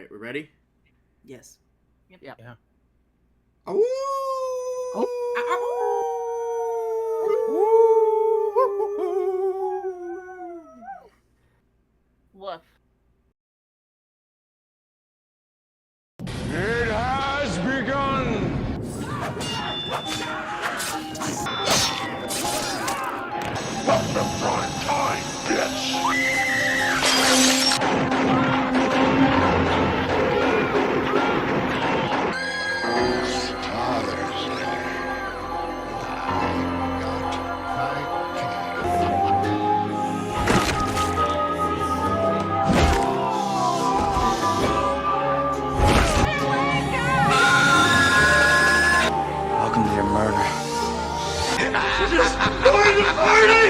right, we're ready? Yes. Yep. Yeah. Oh! Woof. It has begun! Welcome to prime time, bitch! Father's Day. I got Welcome to your murder. Destroy the party!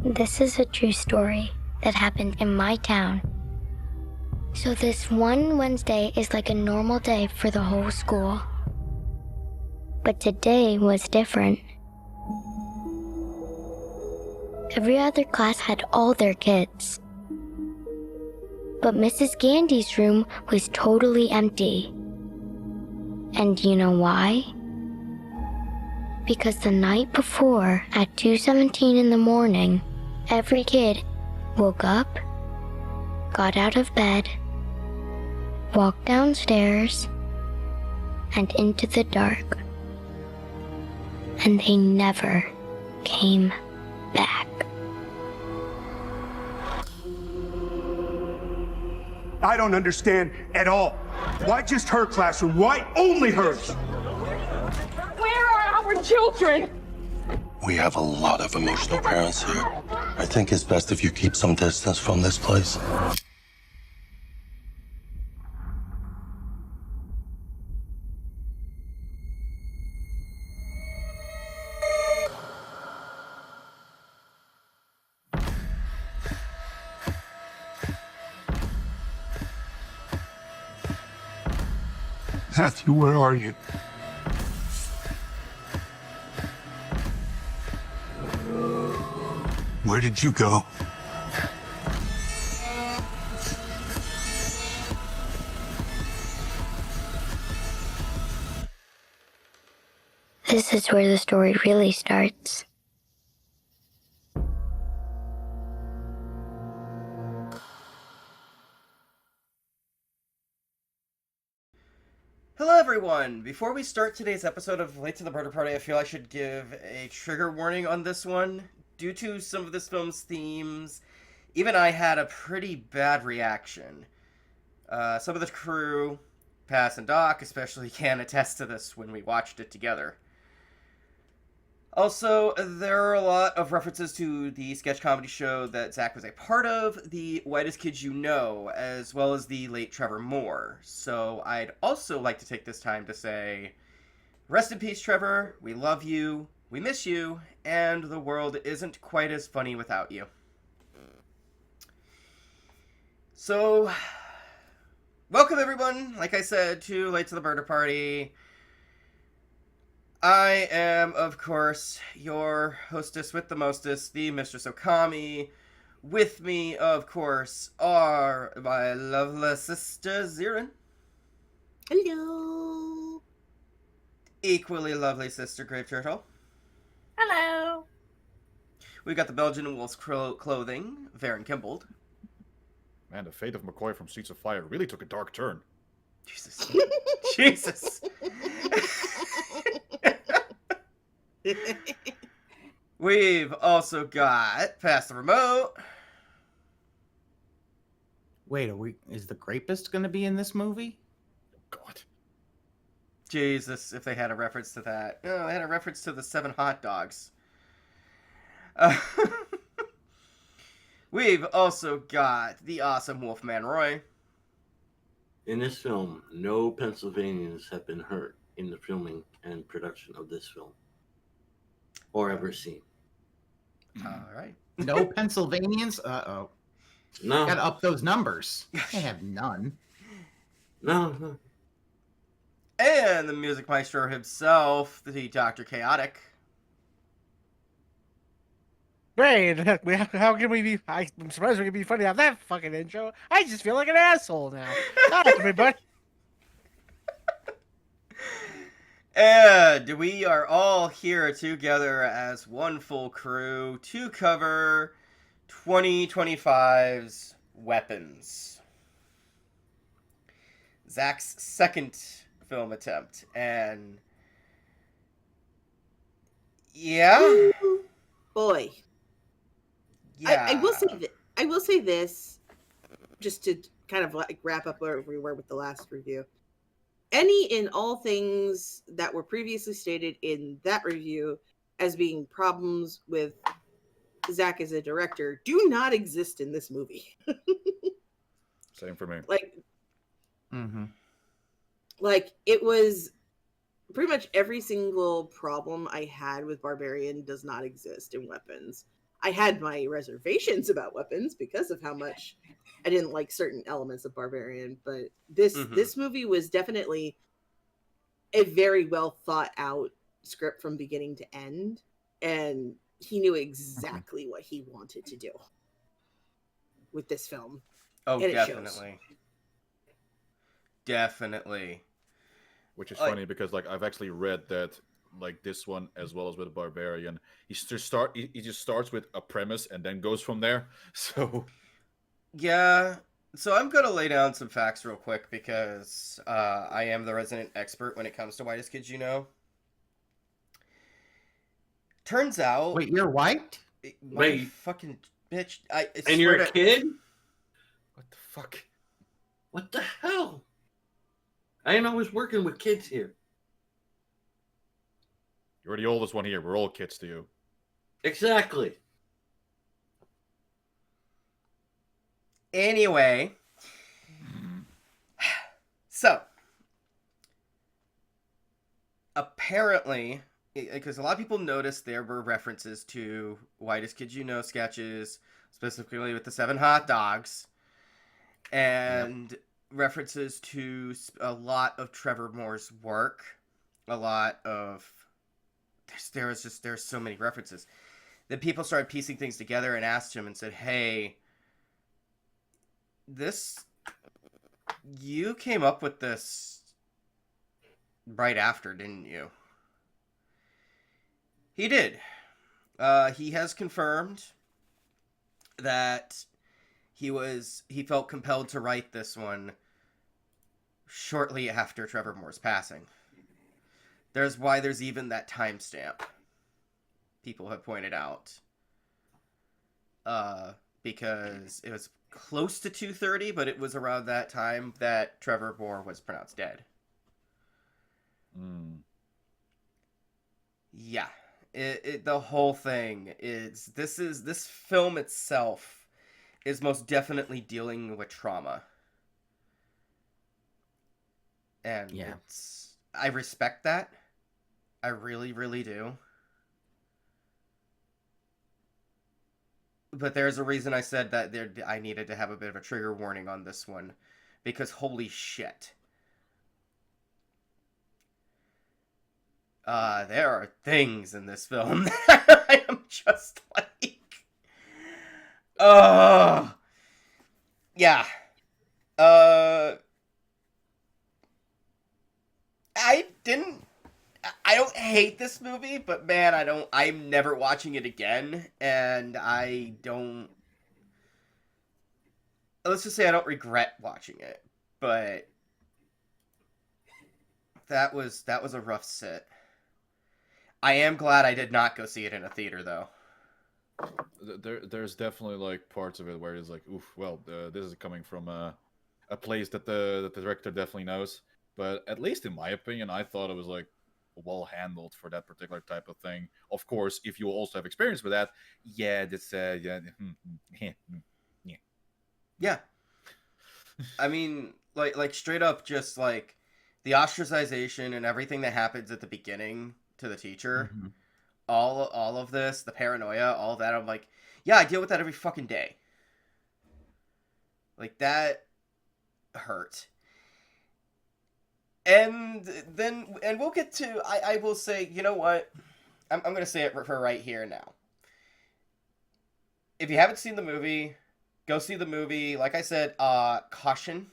This is a true story that happened in my town. So this one Wednesday is like a normal day for the whole school. But today was different. Every other class had all their kids. But Mrs. Gandy's room was totally empty. And you know why? Because the night before, at 2:17 in the morning, every kid woke up, got out of bed, walked downstairs, and into the dark. And they never came back. I don't understand at all. Why just her classroom? Why only hers? Where are our children? We have a lot of emotional parents here. I think it's best if you keep some distance from this place. Matthew, where are you? Where did you go? This is where the story really starts. Hello, everyone! Before we start today's episode of Late to the Murder Party, I feel I should give a trigger warning on this one. Due to some of this film's themes, even I had a pretty bad reaction. Some of the crew, Pass and Doc especially, can attest to this when we watched it together. Also, there are a lot of references to the sketch comedy show that Zach was a part of, The Whitest Kids You Know, as well as the late Trevor Moore. So I'd also like to take this time to say, rest in peace, Trevor. We love you, we miss you, and the world isn't quite as funny without you. So, welcome everyone, like I said, to Late to the Murder Party. I am, of course, your hostess with the mostest, the Mistress Ookami. With me, of course, are my lovely sister Xeiren. Hello. Equally lovely sister Graveturtle. Hello. We got the Belgian Wolf's clothing, Varren Kimbold. Man, the fate of McCoy from Streets of Fire really took a dark turn. Jesus. Jesus. We've also got Pass the Remote. Wait, is the Grapist gonna be in this movie? God. Jesus, if they had a reference to that. No, they had a reference to the 7 hot dogs. We've also got the awesome Wolfman Roy. In this film, no Pennsylvanians have been hurt in the filming and production of this film. Or ever seen. All right. No Pennsylvanians? Uh-oh. No. Gotta up those numbers. I have none. No. And the music maestro himself, the Dr. Chaotic. Great. How can we be? I'm surprised we can be funny on that fucking intro. I just feel like an asshole now. Hi, everybody. And we are all here together as one full crew to cover 2025's Weapons. Zach's second film attempt. And yeah. Ooh, boy. Yeah. I will say this, just to kind of like wrap up where we were with the last review. Any and all things that were previously stated in that review as being problems with Zach as a director do not exist in this movie. Same for me. Like it was pretty much every single problem I had with Barbarian does not exist in Weapons. I had my reservations about Weapons because of how much I didn't like certain elements of Barbarian, but this movie was definitely a very well thought out script from beginning to end, and he knew exactly what he wanted to do with this film. Oh, and definitely. Definitely. Which is funny because like I've actually read that like this one as well as with Barbarian, he just starts with a premise and then goes from there. So yeah, so I'm gonna lay down some facts real quick because I am the resident expert when it comes to Whitest Kids You Know. Turns out, Wait, you're white? Wait, fucking bitch! And you're a kid? What the fuck? What the hell? I ain't always working with kids here. You're the oldest one here. We're all kids to you. Exactly. Anyway, so apparently, because a lot of people noticed there were references to Whitest Kids You Know sketches, specifically with the 7 hot dogs, and references to a lot of Trevor Moore's work, a lot of there's so many references. Then people started piecing things together and asked him and said, "Hey, you came up with this right after, didn't you?" He did. He has confirmed that he felt compelled to write this one shortly after Trevor Moore's passing. There's even that timestamp people have pointed out. Because it was close to 2:30, but it was around that time that Trevor Moore was pronounced dead. Yeah. The whole thing is this film itself is most definitely dealing with trauma. And I respect that. I really, really do. But there's a reason I said that I needed to have a bit of a trigger warning on this one. Because holy shit. There are things in this film that I am just like... yeah. I don't hate this movie, but man, I'm never watching it again, and let's just say I don't regret watching it, but that was a rough sit. I am glad I did not go see it in a theater, though. There's definitely like parts of it where it's like, oof, well, this is coming from a place that the director definitely knows. But at least in my opinion, I thought it was like well handled for that particular type of thing. Of course, if you also have experience with that, that's yeah. I mean, like straight up, just like the ostracization and everything that happens at the beginning to the teacher, all of this, the paranoia, all of that. I'm like, yeah, I deal with that every fucking day. Like that hurt. And then, and we'll get to, I will say, you know what? I'm going to say it for right here now. If you haven't seen the movie, go see the movie. Like I said, caution.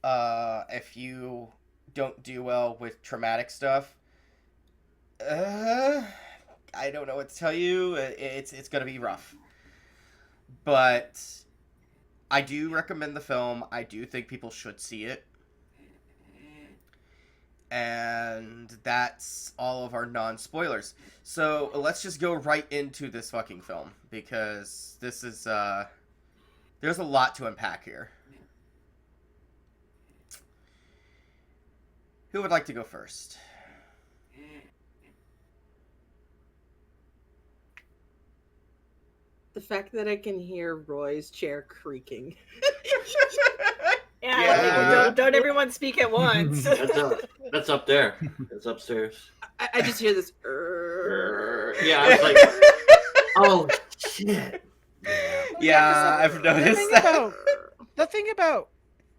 If you don't do well with traumatic stuff, I don't know what to tell you. It's going to be rough. But I do recommend the film. I do think people should see it. And that's all of our non-spoilers. So let's just go right into this fucking film, because this is, there's a lot to unpack here. Who would like to go first? The fact that I can hear Roy's chair creaking. Yeah. Don't everyone speak at once. That's up there. That's upstairs. I just hear this. Yeah, I was like, oh shit. Yeah, I've noticed that. The thing about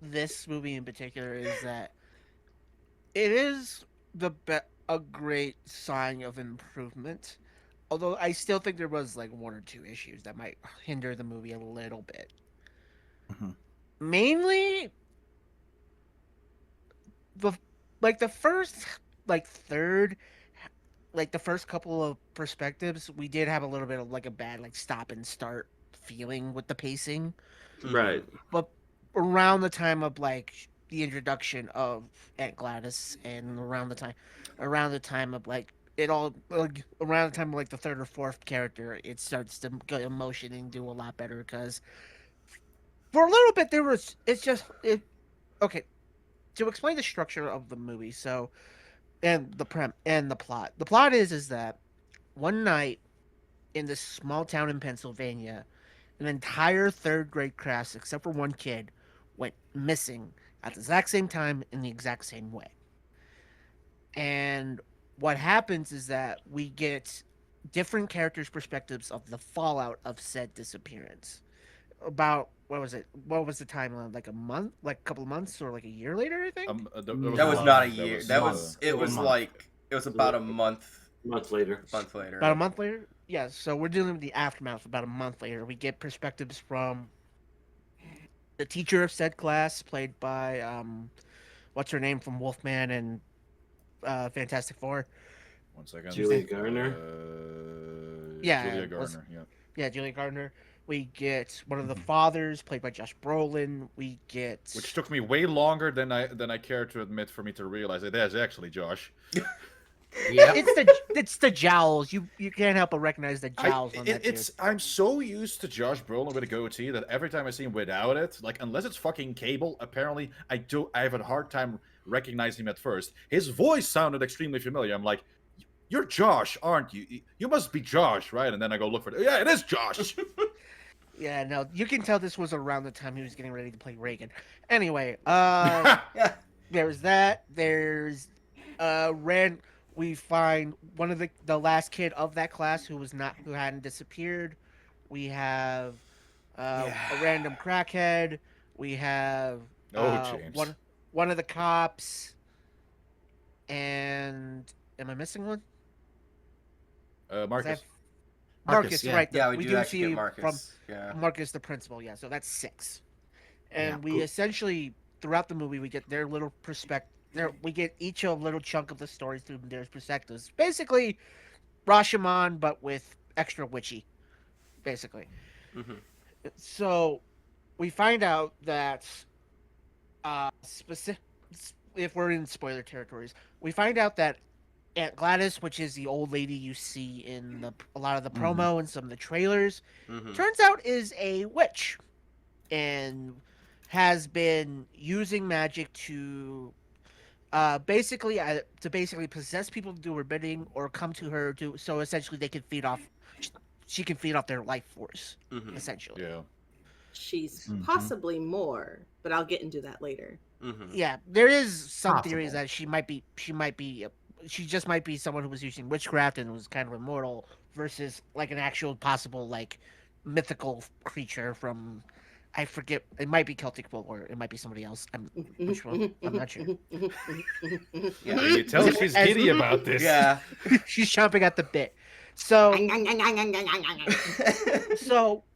this movie in particular is that it is a great sign of improvement. Although I still think there was like one or two issues that might hinder the movie a little bit. Mm-hmm. Mainly, the first couple of perspectives, we did have a little bit of like a bad like stop and start feeling with the pacing. Right. But around the time of like the introduction of Aunt Gladys, and around the time of like it all, like around the time of like the third or fourth character, it starts to go emotion and do a lot better, because for a little bit okay, to explain the structure of the movie, so and the plot. The plot is that one night in this small town in Pennsylvania, an entire third grade class, except for one kid, went missing at the exact same time in the exact same way. And what happens is that we get different characters' perspectives of the fallout of said disappearance. About what was it? What was the timeline? Like a month, like a couple of months, or like a year later? I think. That was not a year. It was about a month. Month later. About a month later. Yeah. So we're dealing with the aftermath. About a month later, we get perspectives from the teacher of said class, played by what's her name from Wolfman and Fantastic Four. 1 second. Julia Garner. Julia Garner. Yeah, Julia Garner. We get one of the fathers, played by Josh Brolin. We get, which took me way longer than I care to admit for me to realize it is actually Josh. Yeah, it's the jowls. You can't help but recognize the jowls on that dude. I'm so used to Josh Brolin with a goatee that every time I see him without it, like unless it's fucking Cable, apparently I have a hard time recognizing him at first. His voice sounded extremely familiar. I'm like, you're Josh, aren't you? You must be Josh, right? And then I go look for it. Yeah, it is Josh. Yeah, no, you can tell this was around the time he was getting ready to play Reagan. Anyway, there's that. There's we find one of the last kid of that class who hadn't disappeared. We have a random crackhead. We have James. one of the cops. And am I missing one? Marcus. Marcus, yeah. right? Yeah, we do see get Marcus. From Marcus, the principal. Yeah, so that's 6. And we essentially throughout the movie we get their little perspective. We get each a little chunk of the story through their perspectives. Basically, Rashomon, but with extra witchy. Basically. Mm-hmm. So we find out that if we're in spoiler territories, we find out that Aunt Gladys, which is the old lady you see in a lot of the promo and some of the trailers, turns out is a witch, and has been using magic to basically possess people to do her bidding or come to her so essentially she can feed off their life force, essentially. Yeah. She's possibly more, but I'll get into that later. Yeah, there is some theories that she just might be someone who was using witchcraft and was kind of immortal, versus like an actual possible like mythical creature from I forget. It might be Celtic folk or it might be somebody else. I'm not sure. Yeah. You tell she's giddy about this. Yeah. She's chomping at the bit. So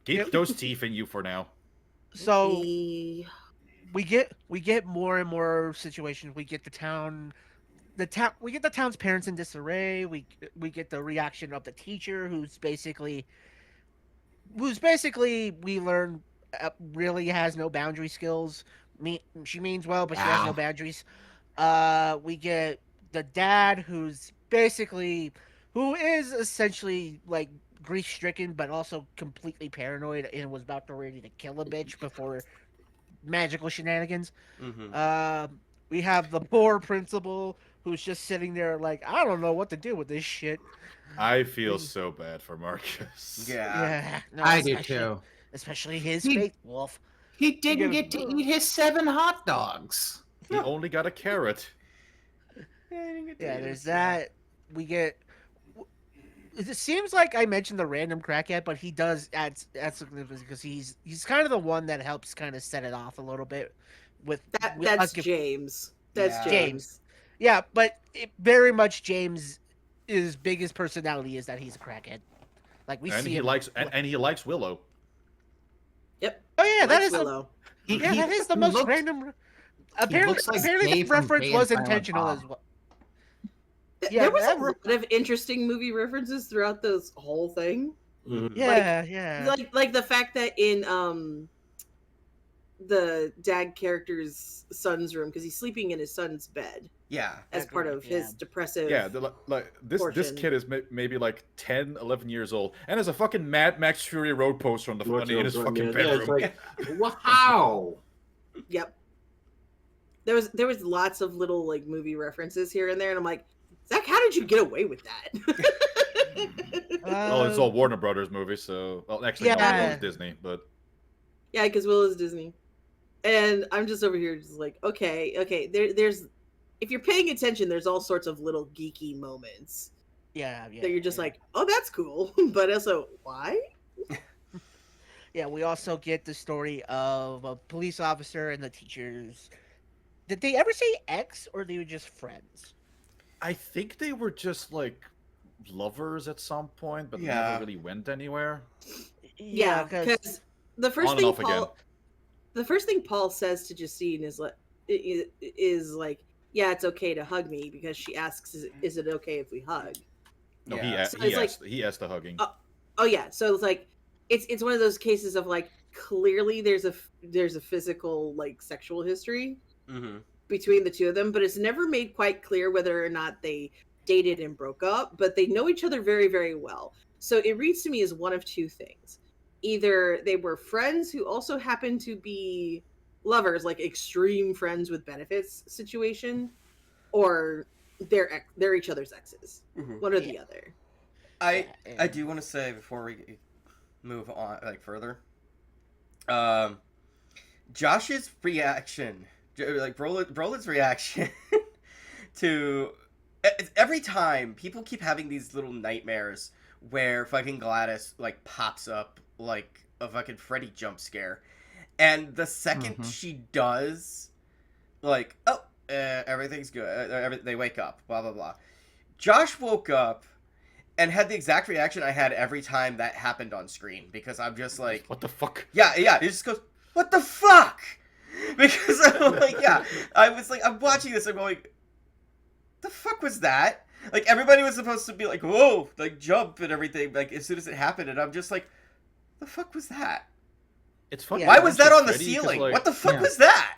Keep those teeth in you for now. So we get more and more situations. We get the town's parents in disarray. We get the reaction of the teacher who's basically we learn really has no boundary skills. She means well, but she has no boundaries. We get the dad who is essentially like grief stricken, but also completely paranoid and was about to ready to kill a bitch before magical shenanigans. We have the poor principal who's just sitting there like, I don't know what to do with this shit. I feel so bad for Marcus. Yeah, no, I do too. Especially his fate wolf. He didn't get to eat his 7 hot dogs. He only got a carrot. Yeah, there's that. We get. It seems like I mentioned the random crackhead, but he does add significance because he's kind of the one that helps kind of set it off a little bit. That's James. That's James. Yeah, but very much James' biggest personality is that he's a crackhead. Like we see he him. likes and he likes Willow. Yep. Oh yeah, that is Willow. that is the most random. Apparently, the reference was intentional as well. Yeah, there was a lot of interesting movie references throughout this whole thing. Yeah. Like the fact that in the dad character's son's room, because he's sleeping in his son's bed. Yeah. As part of his depressive. Yeah, this kid is maybe like 10, 11 years old and has a fucking Mad Max Fury Road poster on in his fucking bedroom. Yeah, it's like, wow. Yep. There was lots of little like movie references here and there, and I'm like, Zach, how did you get away with that? Well, it's all Warner Brothers movies, so actually, no, it's Disney, but yeah, because Will is Disney, and I'm just over here, just like, okay. There's if you're paying attention, there's all sorts of little geeky moments. Yeah. That you're just like, oh, that's cool, but also, why? Yeah, we also get the story of a police officer and the teachers. Did they ever say ex, or they were just friends? I think they were just like lovers at some point, but never really went anywhere. Yeah, because the first thing Paul says to Justine is like, yeah, it's okay to hug me, because she asks, is it okay if we hug? No, yeah. he asked the hugging. Oh yeah, so it's like it's one of those cases of like clearly there's a physical like sexual history between the two of them, but it's never made quite clear whether or not they dated and broke up, but they know each other very, very well. So it reads to me as one of two things. Either they were friends who also happened to be lovers, like extreme friends with benefits situation, or they're each other's exes. One or the other. I do want to say before we move on like further, Josh's reaction, like Brolin's reaction to every time people keep having these little nightmares where fucking Gladys like pops up like a fucking Freddy jump scare, and the second she does, like, oh, everything's good, they wake up, blah blah blah. Josh woke up and had the exact reaction I had every time that happened on screen, because I'm just like, what the fuck? Yeah, he just goes, what the fuck? Because I'm like, I was like, I'm watching this, I'm going, the fuck was that? Like, everybody was supposed to be like, whoa, like, jump and everything, like, as soon as it happened, and I'm just like, the fuck was that? It's funny. Why was that on the ceiling? Like, what the fuck was that?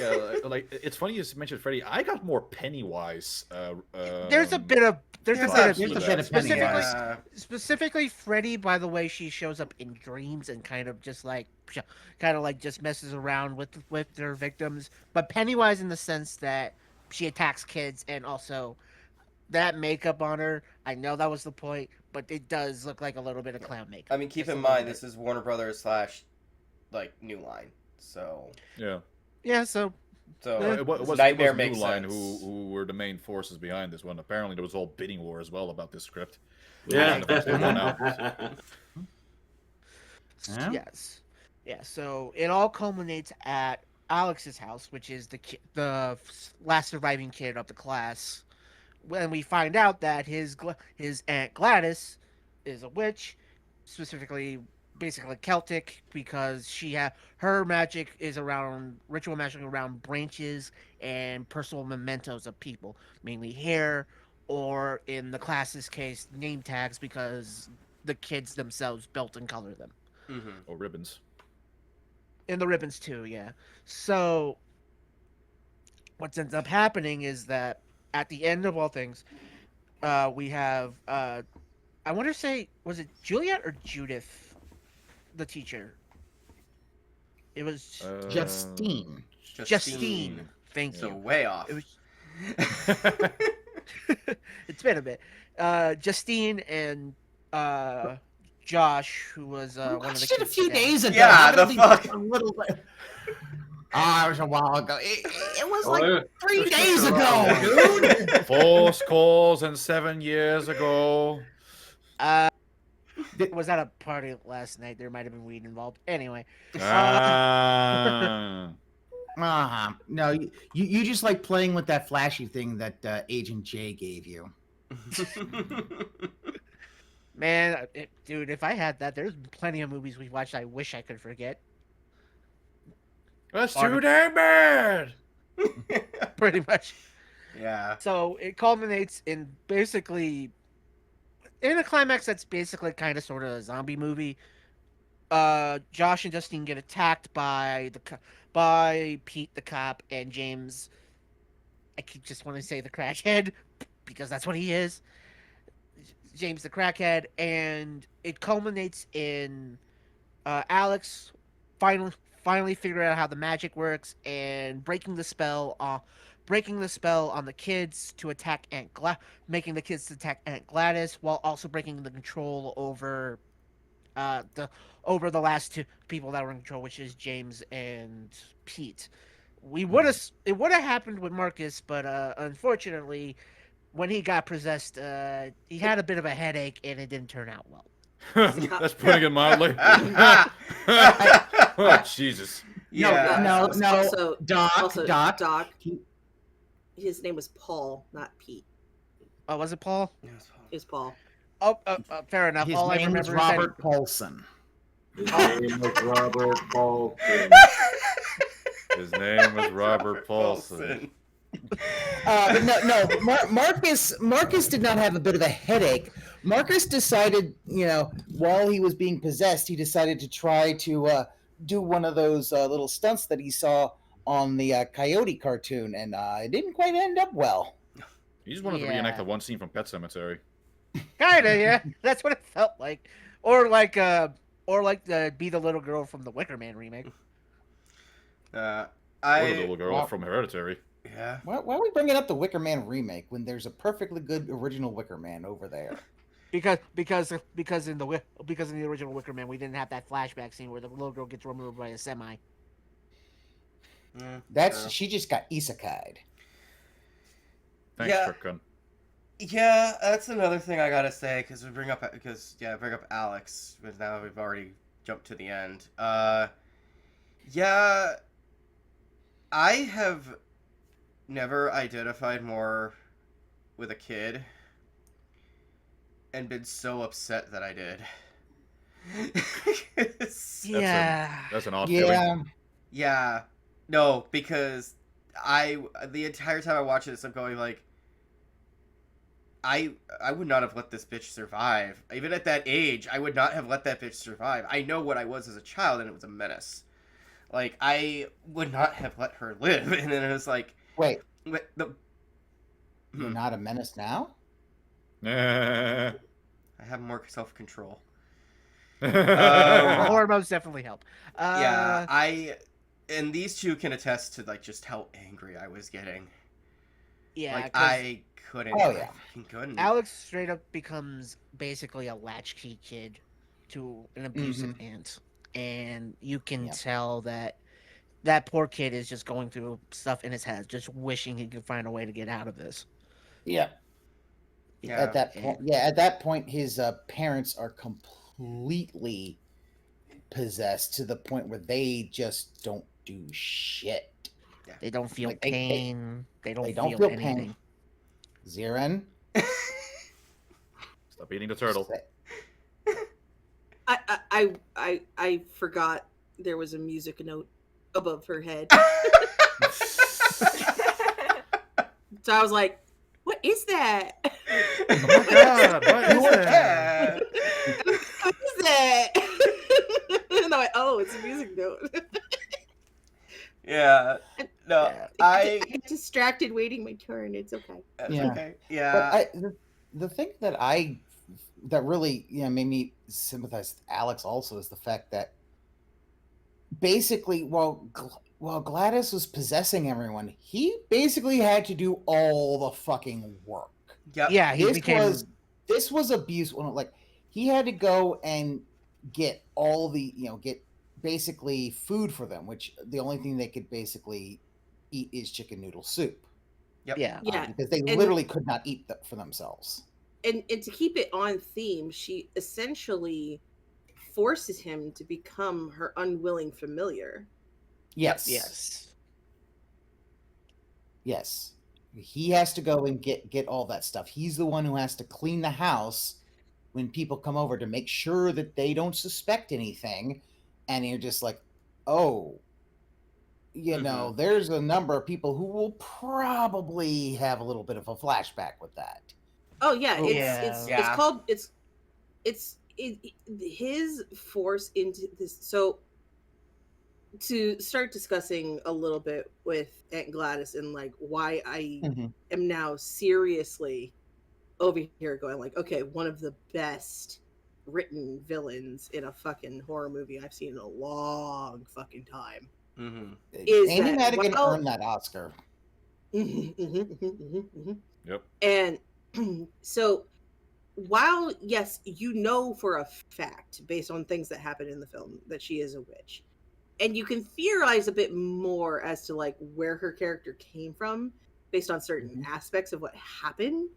Yeah, like it's funny you mentioned Freddy. I got more Pennywise. There's a bit of Pennywise. Specifically Freddy, by the way, she shows up in dreams and kind of just messes around with their victims. But Pennywise in the sense that she attacks kids, and also that makeup on her. I know that was the point, but it does look like a little bit of clown makeup. I mean, keep in mind this is Warner Brothers / like New Line, so yeah, so it was Nightmare New makes Line sense. who were the main forces behind this one. Apparently, there was a whole bidding war as well about this script. Yeah. Yes. Yeah, so it all culminates at Alex's house, which is the last surviving kid of the class. When we find out that his aunt Gladys is a witch, specifically basically Celtic, because her magic is around ritual magic around branches and personal mementos of people, mainly hair, or in the class's case, name tags, because the kids themselves belt and color them. Or ribbons. And the ribbons too, yeah. So what ends up happening is that at the end of all things, we have I want to say, was it Juliet or Judith, the teacher? It was Justine. Justine. Thank So you. way off. It was. It's been a bit. Justine and Josh, who was one of the Watched it a kids' few dad. days ago. Yeah, How the did it fuck? be a little bit? Ah, it was a while ago. It was like yeah. 3 days ago, dude. 4 scores and 7 years ago. Was at a party last night. There might have been weed involved. Anyway. No, you just like playing with that flashy thing that Agent J gave you. Man, dude, if I had that, there's plenty of movies we watched I wish I could forget. That's too damn bad. Pretty much. Yeah. So it culminates in basically in a climax that's basically kind of sort of a zombie movie. Josh and Justine get attacked by by Pete the cop and James. Just want to say the crackhead because that's what he is. James the crackhead, and it culminates in Alex finally figuring out how the magic works and breaking the spell on the kids to attack making the kids attack Aunt Gladys, while also breaking the control over the last two people that were in control, which is James and Pete. It would have happened with Marcus, but unfortunately, when he got possessed, he had a bit of a headache and it didn't turn out well. That's putting it mildly. Oh, Jesus. Yeah. No. Also, Doc. His name was Paul, not Pete. Oh, was it Paul? It was Paul. Oh, fair enough. His All I name was remember is that Robert Paulson. His name was Robert Paulson. His name was Robert Paulson. But no. Marcus did not have a bit of a headache. Marcus decided, while he was being possessed, he decided to try to do one of those little stunts that he saw on the Coyote cartoon, and it didn't quite end up well. He just wanted to reenact the one scene from Pet Sematary. Kinda, yeah. That's what it felt like. Or like be the little girl from the Wicker Man remake. Or the little girl from Hereditary. Yeah. Why are we bringing up the Wicker Man remake when there's a perfectly good original Wicker Man over there? Because in the original Wicker Man we didn't have that flashback scene where the little girl gets run over by a semi. She just got isekai'd. Thanks, Kirkun. Yeah, that's another thing I gotta say because bring up Alex, but now we've already jumped to the end. Yeah, I have never identified more with a kid and been so upset that I did. That's an off feeling. Yeah. No, because the entire time I watch this, I'm going like, I would not have let this bitch survive. Even at that age, I would not have let that bitch survive. I know what I was as a child, and it was a menace. Like, I would not have let her live. And then it was like... Wait. You're not a menace now? I have more self-control. Hormones definitely help. And these two can attest to, like, just how angry I was getting. Yeah, like, I couldn't. Oh, yeah. I couldn't. Alex straight up becomes basically a latchkey kid to an abusive aunt. And you can tell that poor kid is just going through stuff in his head, just wishing he could find a way to get out of this. Yeah. At that point, his parents are completely possessed to the point where they just don't do shit. They don't feel Like, pain. They don't feel feel anything. pain. Xeiren? Stop eating the turtle. I forgot there was a music note above her head. So I was like, what is that? Oh my god, what is that? What is that? And I went, oh, it's a music note. Yeah. No, I get distracted waiting my turn. It's okay. Yeah. Okay. Yeah. But the thing that really made me sympathize with Alex also is the fact that basically while Gladys was possessing everyone, he basically had to do all the fucking work. Yep. Yeah, this was abuse. Like, he had to go and get all the get basically food for them, which the only thing they could basically eat is chicken noodle soup. Yep. Yeah. Because they literally could not eat for themselves. And to keep it on theme, she essentially forces him to become her unwilling familiar. Yes. He has to go and get all that stuff. He's the one who has to clean the house when people come over to make sure that they don't suspect anything. And you're just like, oh, there's a number of people who will probably have a little bit of a flashback with that. Oh yeah, it's called his force into this. So to start discussing a little bit with Aunt Gladys and like why I am now seriously over here going like, okay, one of the best written villains in a fucking horror movie I've seen in a long fucking time. Amy Madigan earned that Oscar. Yep. And so while yes, for a fact based on things that happen in the film that she is a witch, and you can theorize a bit more as to like where her character came from based on certain aspects of what happened,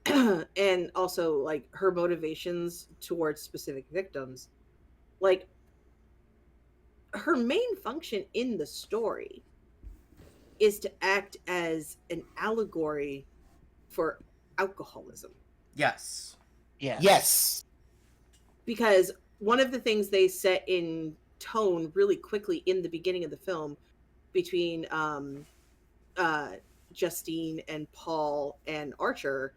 and also like her motivations towards specific victims. Like, her main function in the story is to act as an allegory for alcoholism. Yes. Because one of the things they set in tone really quickly in the beginning of the film between Justine and Paul and Archer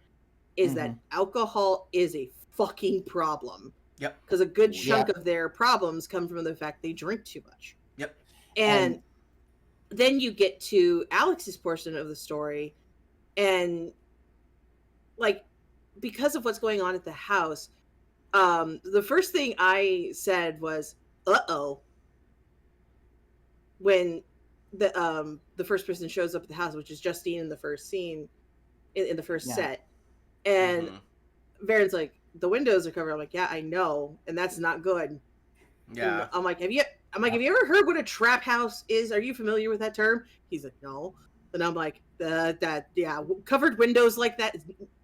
is that alcohol is a fucking problem. Yep. Because a good chunk of their problems come from the fact they drink too much. Yep. And then you get to Alex's portion of the story, and like, because of what's going on at the house, the first thing I said was, uh-oh, when the first person shows up at the house, which is Justine in the first scene, in the first set. And Varren's like, the windows are covered. I'm like, yeah, I know. And that's not good. Yeah. And I'm like, have you ever heard what a trap house is? Are you familiar with that term? He's like, no. And I'm like, covered windows like that,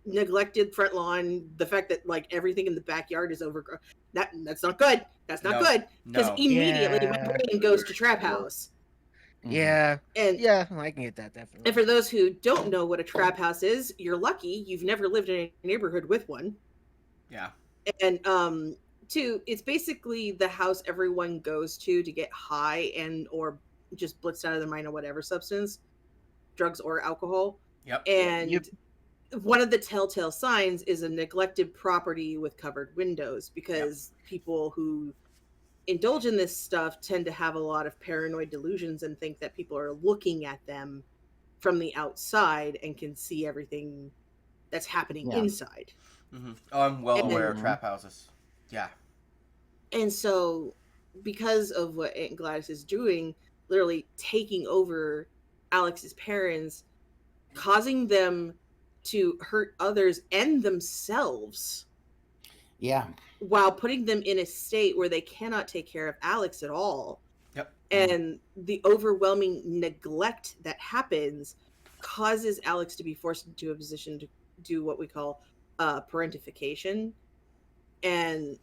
neglected front lawn, the fact that like everything in the backyard is overgrown. That's not good. That's not good. Because immediately my brain goes to trap house. Yeah. And I can get that definitely. And for those who don't know what a trap house is, you're lucky you've never lived in a neighborhood with one. Yeah. And two, it's basically the house everyone goes to get high and or just blitzed out of their mind or whatever substance, drugs or alcohol. Yep. And one of the telltale signs is a neglected property with covered windows, because people who indulge in this stuff tend to have a lot of paranoid delusions and think that people are looking at them from the outside and can see everything that's happening inside. Oh, I'm well aware of trap houses. Yeah. And so, because of what Aunt Gladys is doing, literally taking over Alex's parents, causing them to hurt others and themselves. Yeah. While putting them in a state where they cannot take care of Alex at all. Yep. And the overwhelming neglect that happens causes Alex to be forced into a position to do what we call parentification. And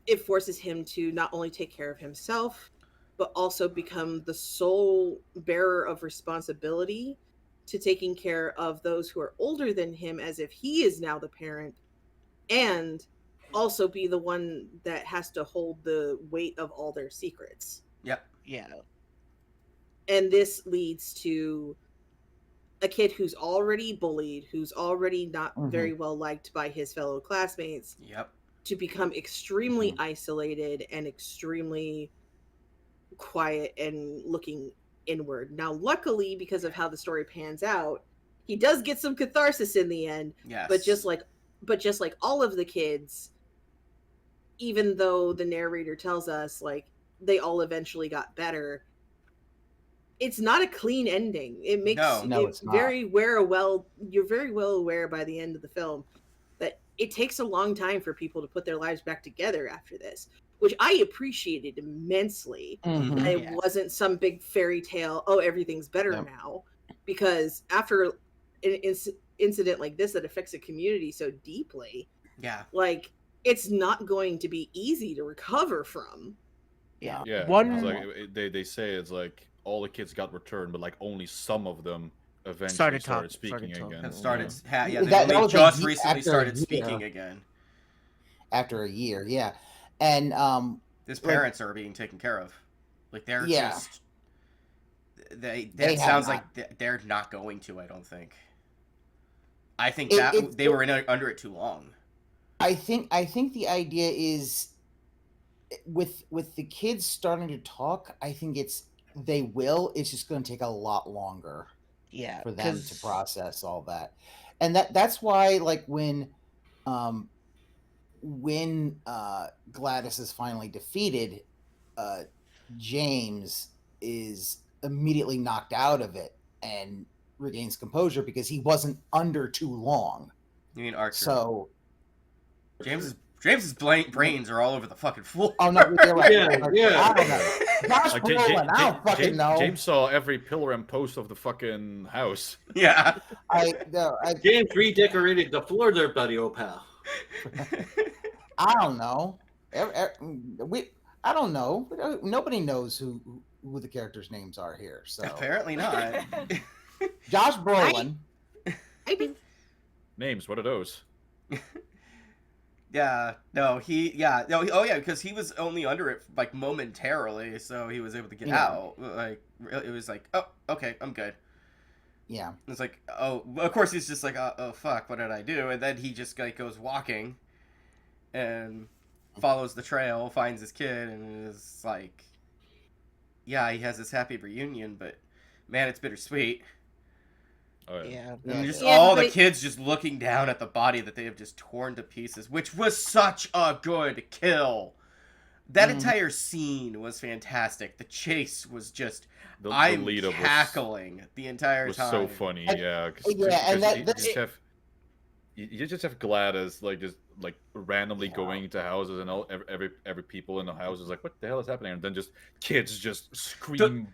it forces him to not only take care of himself, but also become the sole bearer of responsibility to taking care of those who are older than him, as if he is now the parent, and also be the one that has to hold the weight of all their secrets. Yep. Yeah. And this leads to a kid who's already bullied, who's already not very well liked by his fellow classmates. Yep. To become extremely isolated and extremely quiet and looking inward. Now, luckily, because of how the story pans out, he does get some catharsis in the end. Yes. But just like all of the kids, even though the narrator tells us like they all eventually got better, it's not a clean ending. It makes it's not. You're very well aware by the end of the film that it takes a long time for people to put their lives back together after this, which I appreciated immensely. It wasn't some big fairy tale, oh, everything's better now, because after an incident like this that affects a community so deeply, like it's not going to be easy to recover from. Yeah. It's like, they say it's like all the kids got returned, but like only some of them eventually started speaking again. And started, That was just a- recently after started a year. speaking again. After a year, yeah. And His parents are being taken care of. Like they're Yeah. just they They sounds have like they're not going to, I don't think. I think It- they were under it too long. I think the idea is with the kids starting to talk, I think they will. It's just going to take a lot longer. Yeah, For them to process all that, and that's why like when Gladys is finally defeated, James is immediately knocked out of it and regains composure because he wasn't under too long. You mean Archer? So James's brains are all over the fucking floor. Oh no, you're right. Yeah. I don't know. Josh Like, Brolin, I don't fucking know. James saw every pillar and post of the fucking house. Yeah. James redecorated the floor there, buddy, old pal. I don't know. I don't know. Nobody knows who the characters' names are here. So apparently not. Josh Brolin. I do. Names. What are those? Because he was only under it like momentarily, so he was able to get out. Like it was like, oh, okay, I'm good. Yeah. It's like, oh, of course he's just like, oh fuck, what did I do? And then he just like goes walking, and follows the trail, finds his kid, and is like, yeah, he has this happy reunion, but man, it's bittersweet. Oh, yeah. And just all the kids just looking down at the body that they have just torn to pieces, which was such a good kill. That entire scene was fantastic. The chase was just, I'm cackling the entire time. Was so funny, yeah. You just have Gladys like randomly going into houses, and every people in the house is like, what the hell is happening? And then just kids just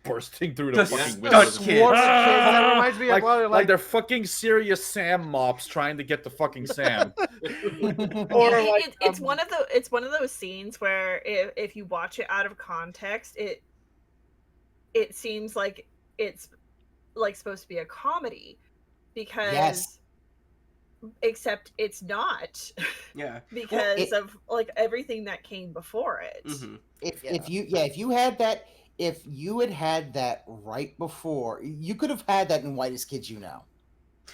bursting through the fucking windows. That reminds me of like they're fucking serious Sam mops trying to get the fucking Sam. Or it's one of those scenes where if you watch it out of context, it seems like it's like supposed to be a comedy, because except it's not. Yeah. Because of like everything that came before it. Mm-hmm. If you had had that right before, you could have had that in Whitest Kids You Know.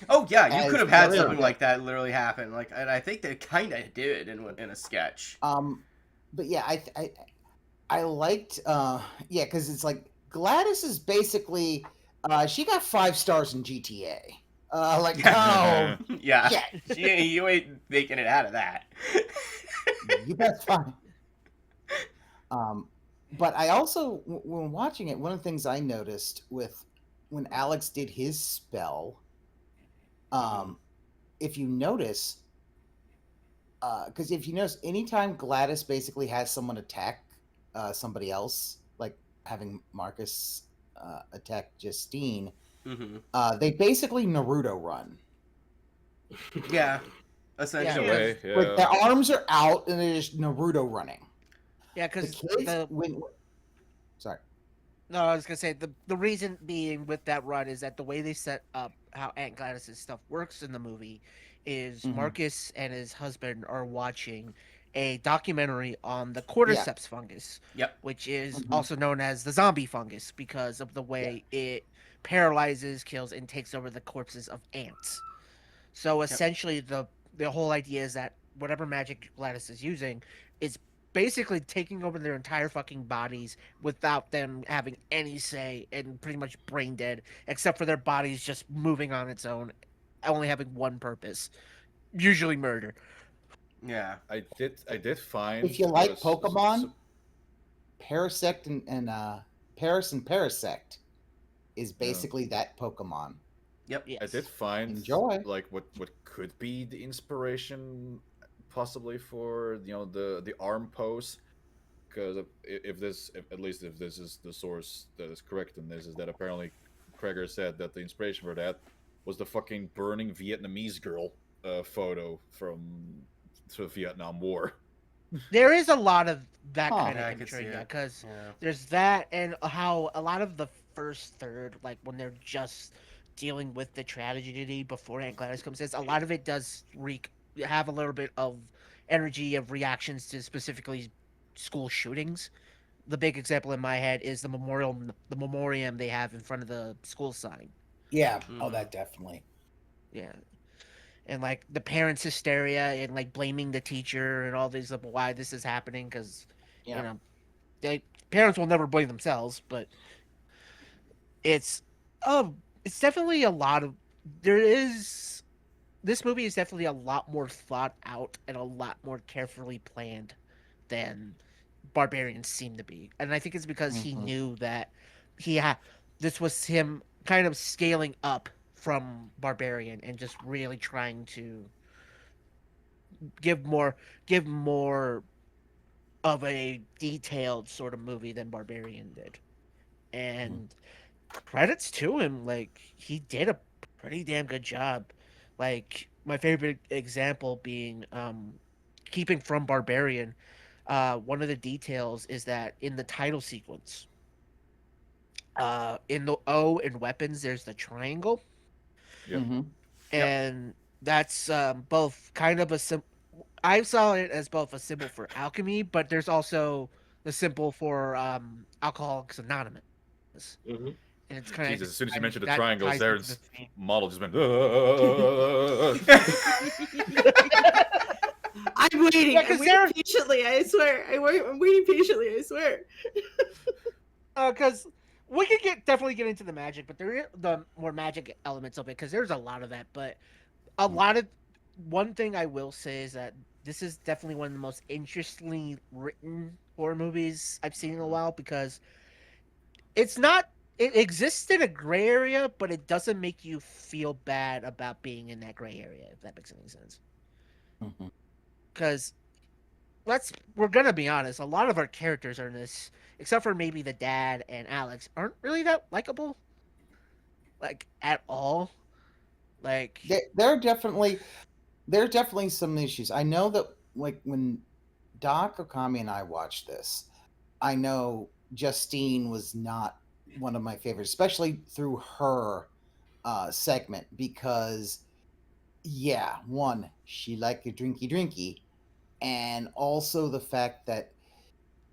Oh yeah, you could have had something like that literally happen. Like, and I think they kind of did in a sketch. But yeah, I liked because it's like Gladys is basically she got 5 stars in GTA. Yeah, you ain't making it out of that. You bet fine. But I also, when watching it, one of the things I noticed with when Alex did his spell, if you notice, because if you notice, anytime Gladys basically has someone attack somebody else, like having Marcus attack Justine, they basically Naruto run. Yeah, essentially. Like their arms are out and they're just Naruto running. Yeah, The because kids sorry. no, I was gonna say the reason being with that run is that the way they set up how Aunt Gladys's stuff works in the movie is Mhm. Marcus and his husband are watching a documentary on the Yeah. cordyceps fungus, Yep. which is Mhm. also known as the zombie fungus because of the Yeah. way it paralyzes, kills, and takes over the corpses of ants. So Yep. essentially, the whole idea is that whatever magic Gladys is using is basically taking over their entire fucking bodies without them having any say and pretty much brain dead, except for their bodies just moving on its own, only having one purpose, usually murder. Yeah. I did find If you like s- Pokemon, Parasect and Paris and Parasect is basically that Pokemon. Yep. Yes. I did find Enjoy. like what could be the inspiration possibly for the arm pose, because if at least if this is the source that is correct in this, is that apparently Cregger said that the inspiration for that was the fucking burning Vietnamese girl photo from the Vietnam War. There is a lot of that kind Yeah, of I could see imagery, yeah, it. because Yeah. there's that, and how a lot of the first third, like when they're just dealing with the tragedy before Aunt Gladys comes in, a lot of it does have a little bit of energy of reactions to specifically school shootings. The big example in my head is the memoriam they have in front of the school sign. Yeah. Mhm. Oh, that definitely. Yeah. And like the parents' hysteria and like blaming the teacher and all these of why this is happening, because Yeah. you know they parents will never blame themselves, but it's it's definitely a lot of there is this movie is definitely a lot more thought out and a lot more carefully planned than Barbarians seem to be, and I think it's because he Mhm. knew that he had this was him kind of scaling up from Barbarian and just really trying to give more of a detailed sort of movie than Barbarian did. And credits to him, like he did a pretty damn good job. Like my favorite example being keeping from Barbarian, one of the details is that in the title sequence, in the O in weapons there's the triangle. Yep. Mm-hmm. And that's both kind of I saw it as both a symbol for alchemy, but there's also the symbol for Alcoholics Anonymous. Mm-hmm. And it's kind of Jesus, as soon as you mentioned the that triangle, ties into Xeiren's the theme. model just went. I'm waiting. Yeah, I'm 'cause waiting Xeiren- patiently. I swear. I'm waiting patiently. I swear. Because we could definitely get into the magic, but there are the more magic elements of it because there's a lot of that. But a lot of one thing I will say is that this is definitely one of the most interestingly written horror movies I've seen in a while because it's not. It exists in a gray area, but it doesn't make you feel bad about being in that gray area. If that makes any sense. Mm-hmm. Because we're gonna be honest, a lot of our characters are in this, except for maybe the dad and Alex, aren't really that likable, like at all. Like There are definitely some issues. I know that like when Doc Ookami and I watched this, I know Justine was not one of my favorites, especially through her segment because yeah, one, she liked a drinky, and also the fact that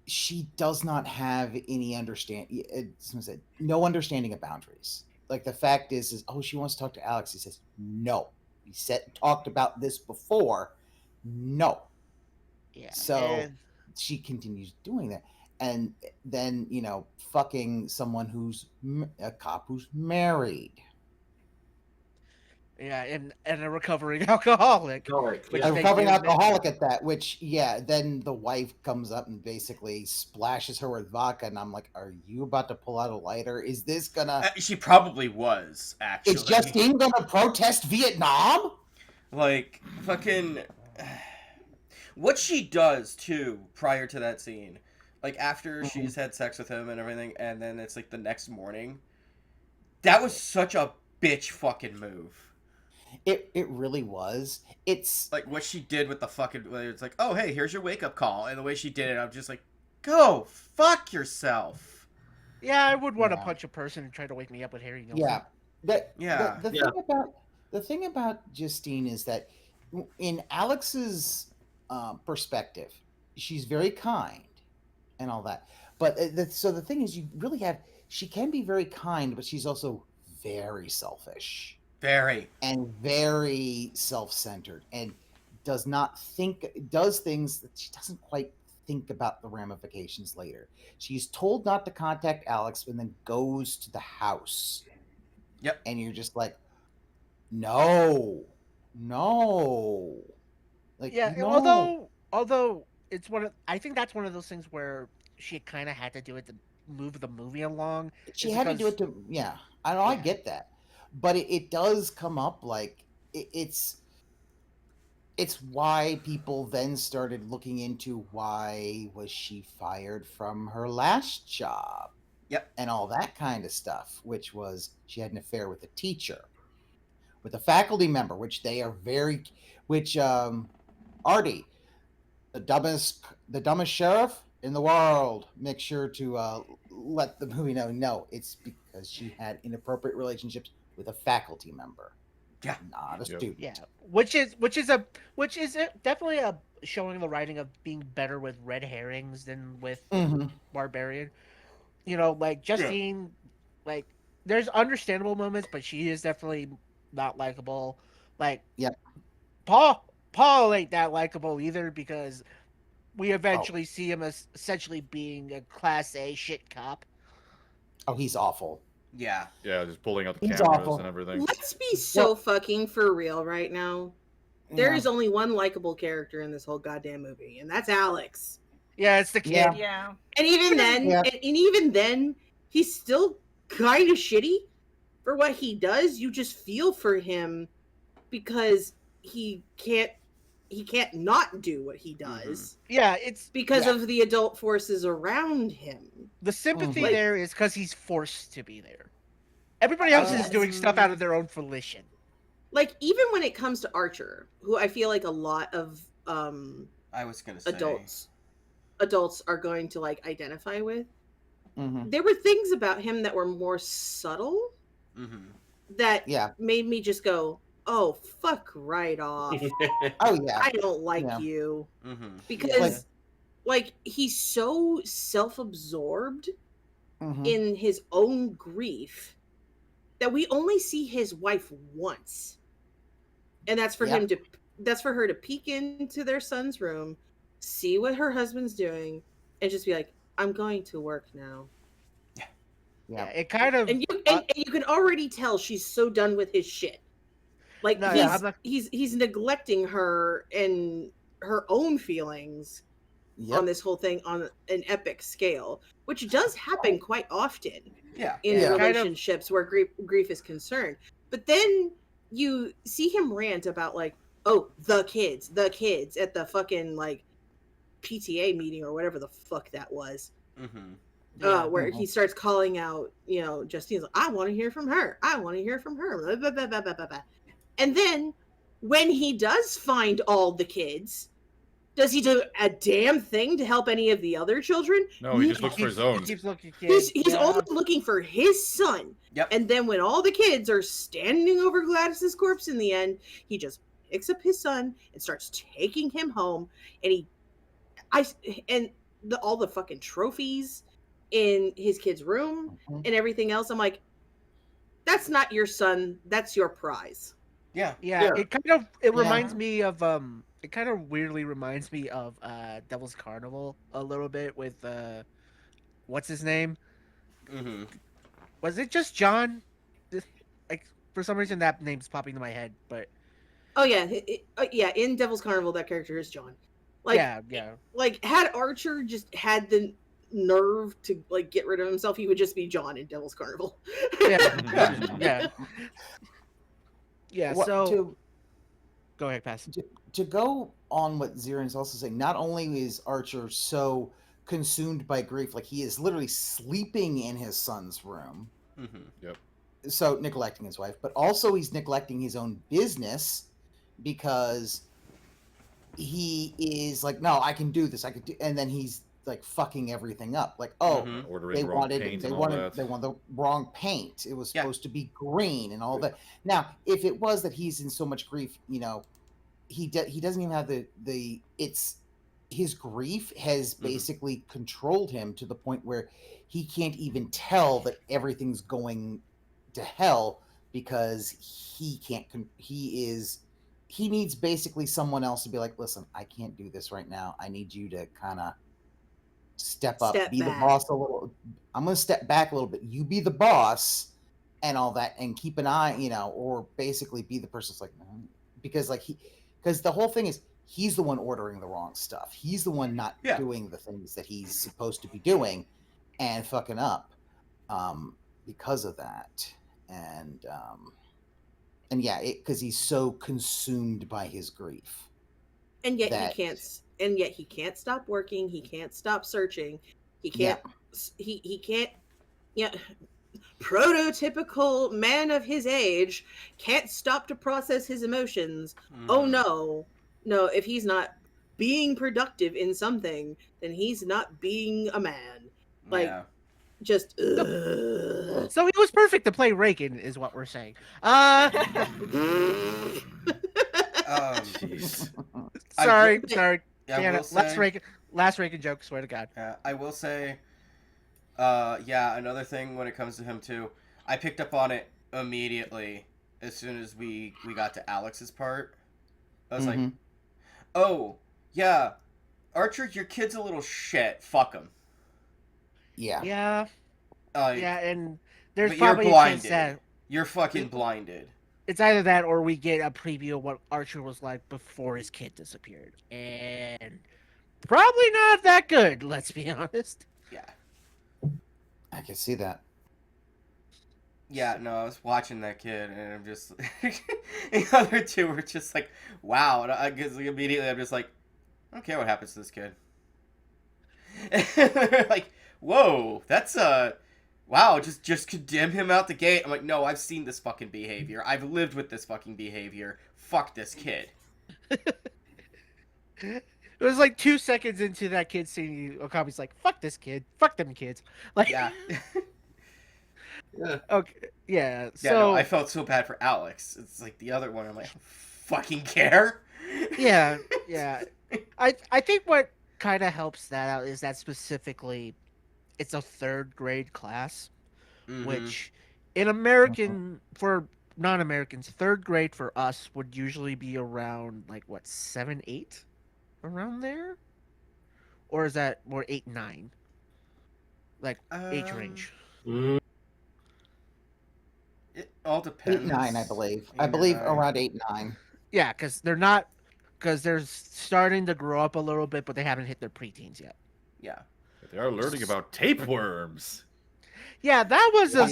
she does not have any no understanding of boundaries. Like the fact is oh, she wants to talk to Alex. He says no. We talked about this before. No. yeah, So and she continues doing that, and then fucking someone who's a cop who's married. yeah, and a recovering alcoholic, which A they recovering do mention. alcoholic at that, which then the wife comes up and basically splashes her with vodka, and I'm like, are you about to pull out a lighter? Is this gonna She probably was, actually. is Justine gonna protest Vietnam? Like, fucking. What she does, too, prior to that scene. Like, after she's had sex with him and everything, and then it's like the next morning. That was such a bitch fucking move. It really was. It's like what she did with the fucking. It's like, oh hey, here's your wake up call, and the way she did it, I'm just like, Go fuck yourself. Yeah, I would want to Yeah. punch a person and try to wake me up with Harry Nilsson. Yeah. Yeah. The thing about Justine is that in Alex's perspective, she's very kind and all that. But so the thing is, you really have, she can be very kind, but she's also very selfish. Very. And very self-centered, and does things that she doesn't quite think about the ramifications later. She's told not to contact Alex and then goes to the house. Yep. And you're just like, no. Like, Yeah, no. although it's I think that's one of those things where she kind of had to do it to move the movie along. She had to do it to, I know, I get that, but it does come up like it's why people then started looking into why was she fired from her last job. Yep. And all that kind of stuff, which was she had an affair with a teacher, with a faculty member, which Artie, the dumbest sheriff in the world, make sure to let the movie know. No, it's because she had inappropriate relationships with a faculty member. Yeah, not a student. Yeah, which is definitely a showing the writing of being better with red herrings than with Barbarian. You know, like Justine, like there's understandable moments, but she is definitely not likable. Like, Paul ain't that likable either, because we eventually see him as essentially being a class A shit cop. Oh, he's awful. Yeah. Yeah, just pulling out the He's cameras awful. and everything. Let's be so fucking for real right now. There is only one likable character in this whole goddamn movie, and that's Alex. Yeah, it's the kid. Yeah. And even then, he's still kind of shitty for what he does. You just feel for him because he can't not do what he does. Yeah, it's because of the adult forces around him. The sympathy there is because he's forced to be there. Everybody else is doing stuff out of their own volition. Like, even when it comes to Archer, who I feel like a lot of I was gonna say adults are going to like identify with. There were things about him that were more subtle that made me just go, oh, fuck right off. Oh yeah, I don't like you. Because like he's so self-absorbed in his own grief that we only see his wife once. And that's for her to peek into their son's room, see what her husband's doing, and just be like, I'm going to work now. Yeah, it kind of and you can already tell she's so done with his shit. Like he's neglecting her and her own feelings on this whole thing on an epic scale, which does happen quite often in relationships where grief is concerned. But then you see him rant about like, oh, the kids at the fucking like PTA meeting or whatever the fuck that was. Where he starts calling out, you know, Justine's like, I want to hear from her. Blah, blah, blah, blah, blah, blah. And then when he does find all the kids, does he do a damn thing to help any of the other children? No, he just looks for his own. He's only looking for his son. And then when all the kids are standing over Gladys's corpse in the end, he just picks up his son and starts taking him home. And all the fucking trophies in his kid's room and everything else. I'm like, that's not your son. That's your prize. Yeah. It kind of reminds me of it kind of weirdly reminds me of Devil's Carnival a little bit with what's his name? Was it just John? Like, for some reason that name's popping to my head, but in Devil's Carnival that character is John. Like, like had Archer just had the nerve to like get rid of himself, he would just be John in Devil's Carnival. So go ahead, pass. To go on what Xeiren is also saying, not only is Archer so consumed by grief, like he is literally sleeping in his son's room. So neglecting his wife, but also he's neglecting his own business because he is like, no, I can do this. And then he's like fucking everything up. Like, oh, Ordering they wrong wanted paint they and all wanted that. they wanted the wrong paint. It was supposed to be green and all that. Now, if it was that he's in so much grief, he doesn't even have the it's his grief has basically controlled him to the point where he can't even tell that everything's going to hell because he needs basically someone else to be like, listen, I can't do this right now. I need you to kind of step up, be the boss a little. I'm going to step back a little bit. You be the boss and all that, and keep an eye, or basically be the person that's like, because the whole thing is he's the one ordering the wrong stuff. He's the one not doing the things that he's supposed to be doing and fucking up because of that. And yeah, because he's so consumed by his grief. And yet he can't stop working. He can't stop searching. He can't. He can't. Yeah. Prototypical man of his age can't stop to process his emotions. Oh no. If he's not being productive in something, then he's not being a man. Just. So he was perfect to play Reagan, is what we're saying. Sorry. Yeah, last Reagan joke. Swear to God. I will say, another thing when it comes to him too, I picked up on it immediately as soon as we got to Alex's part. I was like, oh yeah, Archer, your kid's a little shit. Fuck him. Yeah. And there's but probably you're a chance blinded. that You're fucking blinded. it's either that or we get a preview of what Archer was like before his kid disappeared, and probably not that good. Let's be honest. Yeah. I can see that. Yeah, no, I was watching that kid, and I'm just the other two were just like, wow. And I guess immediately I'm just like, I don't care what happens to this kid. And they're like, whoa, that's wow, just condemn him out the gate. I'm like, no, I've seen this fucking behavior. I've lived with this fucking behavior. Fuck this kid. It was like 2 seconds into that kid seeing Okami's like, fuck this kid. Fuck them kids. Like, yeah. Okay. Yeah. So no, I felt so bad for Alex. It's like the other one. I'm like, I don't fucking care. Yeah. I think what kind of helps that out is that specifically it's a 3rd grade class, which in American, for non-Americans, 3rd grade for us would usually be around like what, 7, 8, around there, or is that more 8, 9, like age range? It all depends. 8, 9, I believe. I believe around 8, 9. Yeah, because they're starting to grow up a little bit, but they haven't hit their preteens yet. Yeah. They are learning about tapeworms. Yeah, that was a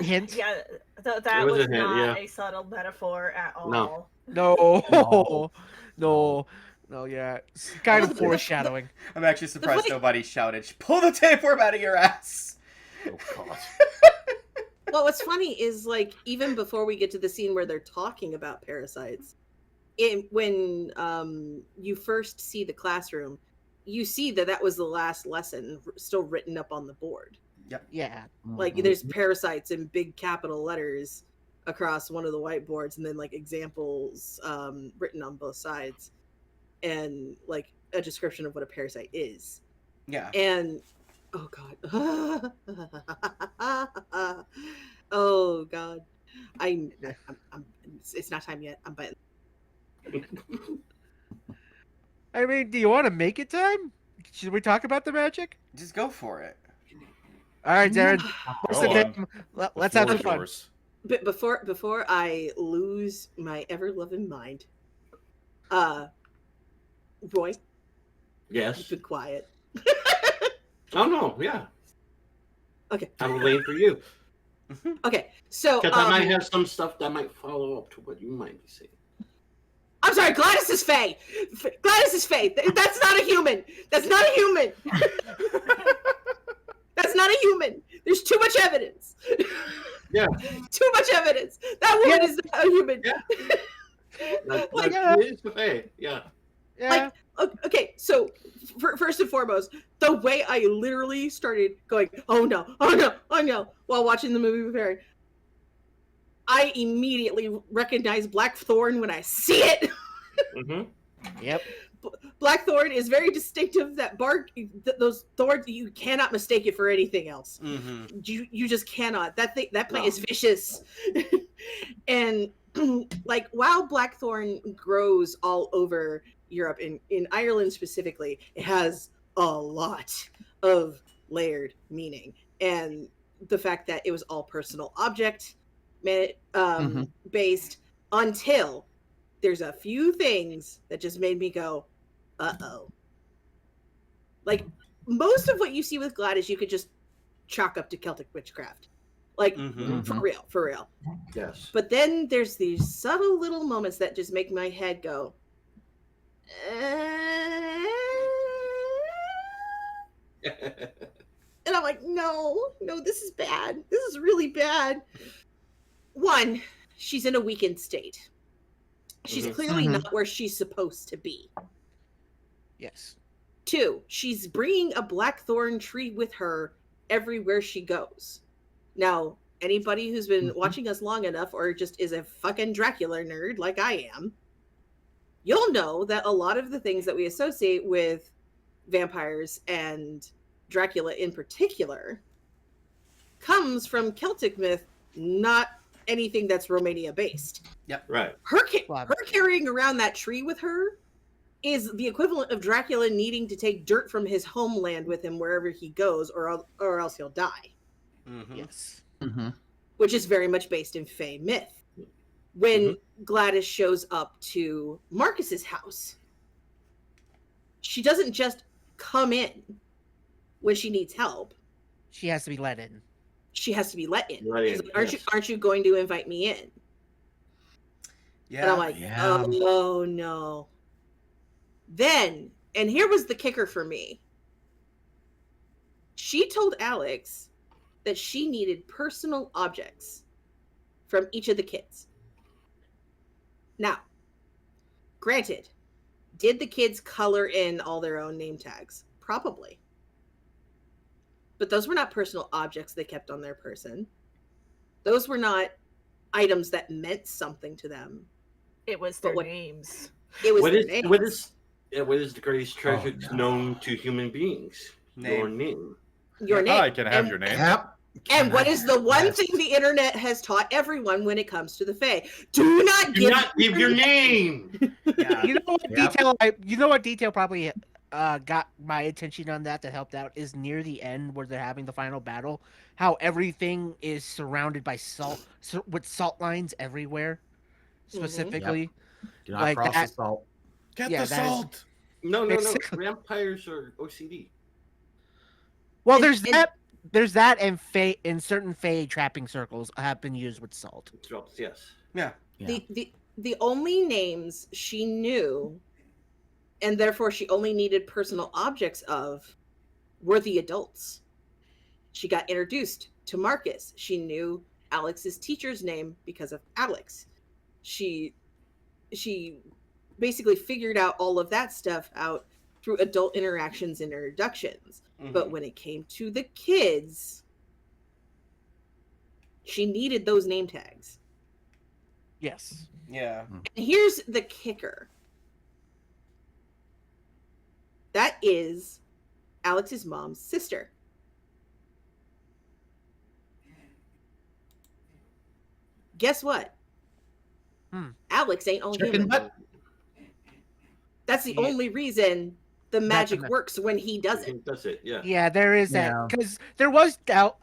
hint. Yeah, that was not a subtle metaphor at all. No, yeah. It's kind of foreshadowing. I'm actually surprised nobody shouted, pull the tapeworm out of your ass. Oh, God. Well, what's funny is, like, even before we get to the scene where they're talking about parasites, when you first see the classroom, you see that was the last lesson still written up on the board. Yep. Yeah. Like, there's parasites in big capital letters across one of the whiteboards, and then, like, examples written on both sides, and, like, a description of what a parasite is. Yeah. And oh God. Oh God. I'm it's not time yet. I'm biting. I mean, do you want to make it time? Should we talk about the magic? Just go for it. All right, Darren. Let's have some fun. But before I lose my ever-loving mind, Roy. Yes. Keep it quiet. Oh no, yeah. Okay. I'm waiting for you. Okay, so because I might have some stuff that might follow up to what you might be saying. I'm sorry, Gladys is Faye. Gladys is Faye. That's not a human. That's not a human. That's not a human. There's too much evidence. Yeah. Too much evidence. That woman is not a human. Yeah. It is Faye. Yeah. Like, okay, so first and foremost, the way I literally started going, oh no, oh no, oh no, while watching the movie with Varren, I immediately recognize Blackthorn when I see it. Yep. Blackthorn is very distinctive. That bark, those thorns, you cannot mistake it for anything else. You just cannot. That plant is vicious. And like, while Blackthorn grows all over Europe, in Ireland specifically, it has a lot of layered meaning. And the fact that it was all personal object based, until there's a few things that just made me go, uh-oh. Like, most of what you see with Gladys, you could just chalk up to Celtic witchcraft. Like, for real. Yes. But then there's these subtle little moments that just make my head go, and I'm like, no, this is bad. This is really bad. One, she's in a weakened state. She's clearly not where she's supposed to be. Yes. Two, she's bringing a blackthorn tree with her everywhere she goes. Now, anybody who's been watching us long enough, or just is a fucking Dracula nerd like I am, you'll know that a lot of the things that we associate with vampires and Dracula in particular comes from Celtic myth, not anything that's Romania based. Yep. Right. Her carrying around that tree with her is the equivalent of Dracula needing to take dirt from his homeland with him wherever he goes, or else he'll die. Yes. Which is very much based in Fey myth. When Gladys shows up to Marcus's house, she doesn't just come in when she needs help. She has to be let in. She has to be let in. She's like, aren't you going to invite me in? Yeah. And I'm like, oh no. Then, and here was the kicker for me. She told Alex that she needed personal objects from each of the kids. Now, granted, did the kids color in all their own name tags? Probably. But those were not personal objects they kept on their person. Those were not items that meant something to them. It was their names. It was what their is names. what is the greatest treasure known to human beings? Your name. Your name. I can have your name. And what is the one thing the internet has taught everyone when it comes to the Fae? Do not give your name. You know what detail? You know what detail probably got my attention on that helped out is near the end where they're having the final battle. How everything is surrounded by salt, with salt lines everywhere. Specifically, Do not cross the salt. Get the salt. No. Vampires are OCD. Well, there's that, and Fae in certain Fae trapping circles have been used with salt. Yes. Yeah. The only names she knew, and therefore she only needed personal objects of, were the adults. She got introduced to Marcus. She knew Alex's teacher's name because of Alex. She basically figured out all of that stuff out through adult interactions and introductions. But when it came to the kids, she needed those name tags. Yes. Yeah. And here's the kicker. That is Alex's mom's sister. Guess what? Alex ain't all human. That's the only reason the magic works when he does it. That's it, yeah. Yeah, there is that. Because there was doubt.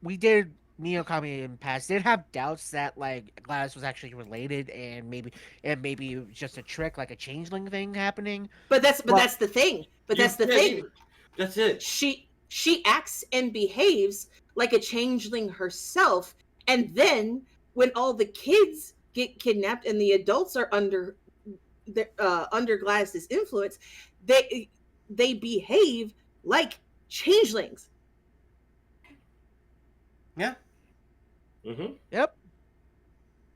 We did, Ookami in past, did have doubts that, like, Gladys was actually related and maybe it was just a trick, like a changeling thing happening. But that's the thing. That's the thing. That's it. She acts and behaves like a changeling herself, and then when all the kids get kidnapped and the adults are under Gladys's influence, they behave like changelings. Yeah. Yep.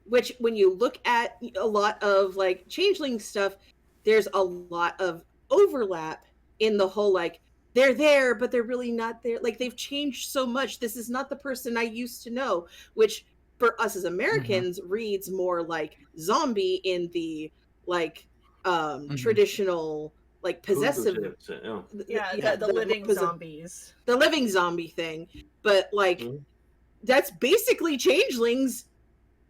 Which, when you look at a lot of like changeling stuff, there's a lot of overlap in the whole like they're there but they're really not there, like they've changed so much, this is not the person I used to know, which for us as Americans reads more like zombie in the like traditional like possessive the living zombies, the living zombie thing, but like that's basically changelings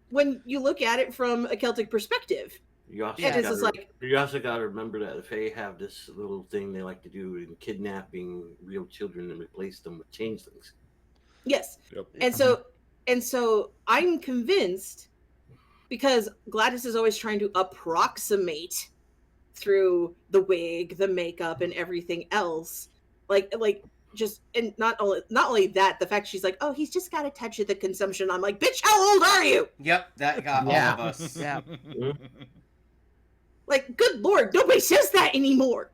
when you look at it from a Celtic perspective. You also got to remember that the Fae have this little thing they like to do in kidnapping real children and replace them with changelings. Yes. Yep. And so I'm convinced, because Gladys is always trying to approximate through the wig, the makeup, and everything else, like just, and not only that, the fact she's like, oh, he's just got a touch of the consumption. I'm like, bitch, how old are you? Yep, that got all of us. Yeah. Like, good Lord, nobody says that anymore.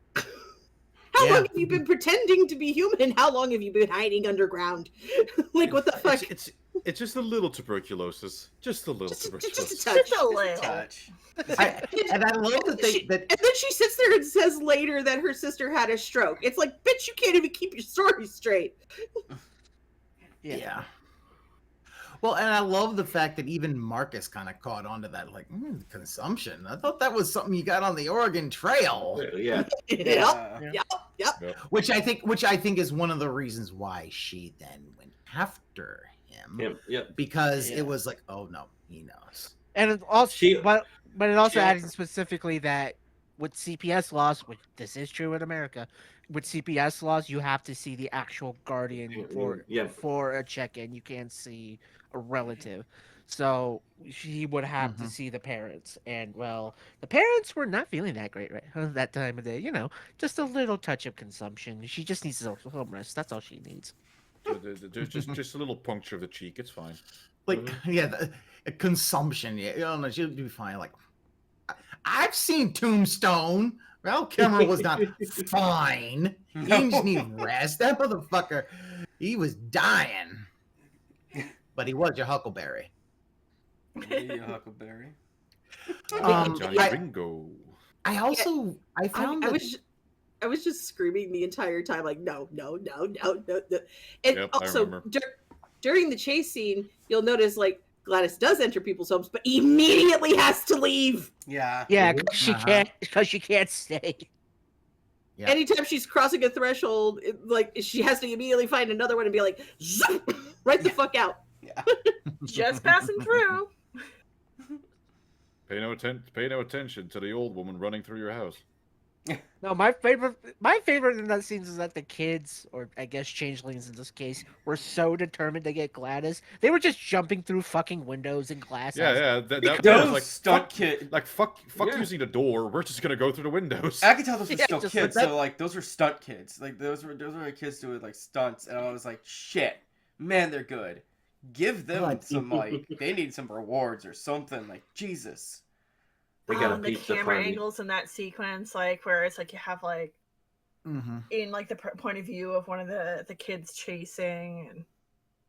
How long have you been pretending to be human? How long have you been hiding underground? Like, what the fuck? It's just a little tuberculosis. Just a little tuberculosis. Just a touch. Just a little. Touch. And I love that And then she sits there and says later that her sister had a stroke. It's like, bitch, you can't even keep your story straight. Yeah. Well, and I love the fact that even Marcus kind of caught on to that, like, consumption. I thought that was something you got on the Oregon Trail. Yep. Which I think is one of the reasons why she then went after him. Because it was like, oh no, he knows. And it also, but it also added specifically that with CPS laws, which this is true in America, with CPS laws, you have to see the actual guardian for a check-in. You can't see a relative. So she would have to see the parents. And, well, the parents were not feeling that great right that time of day. You know, just a little touch of consumption. She just needs a home rest. That's all she needs. There's just a little puncture of the cheek. It's fine. Like, the consumption. Yeah, she'll be fine. Like, I've seen Tombstone. Val Kilmer was not fine. He just needed rest. That motherfucker, he was dying. But he was your Huckleberry. Huckleberry. Johnny Ringo. I found I was just screaming the entire time, like, no. And also, during the chase scene, you'll notice, like, Gladys does enter people's homes, but immediately has to leave. Yeah. Yeah, because she can't stay. Yeah. Anytime she's crossing a threshold, she has to immediately find another one and be like, zoop, right the fuck out. Yeah. Just passing through. Pay no attention to the old woman running through your house. No, my favorite in that scene is that the kids, or I guess changelings in this case, were so determined to get Gladys, they were just jumping through fucking windows and glasses. Yeah, that was like stunt kid. Like fuck using the door. We're just gonna go through the windows. I can tell those were still kids. So like those were stunt kids. Like those were kids doing like stunts, and I was like, shit, man, they're good. Give them some like they need some rewards or something. Like Jesus. They got the camera angles in that sequence, like where it's like you have like in like the point of view of one of the kids chasing. And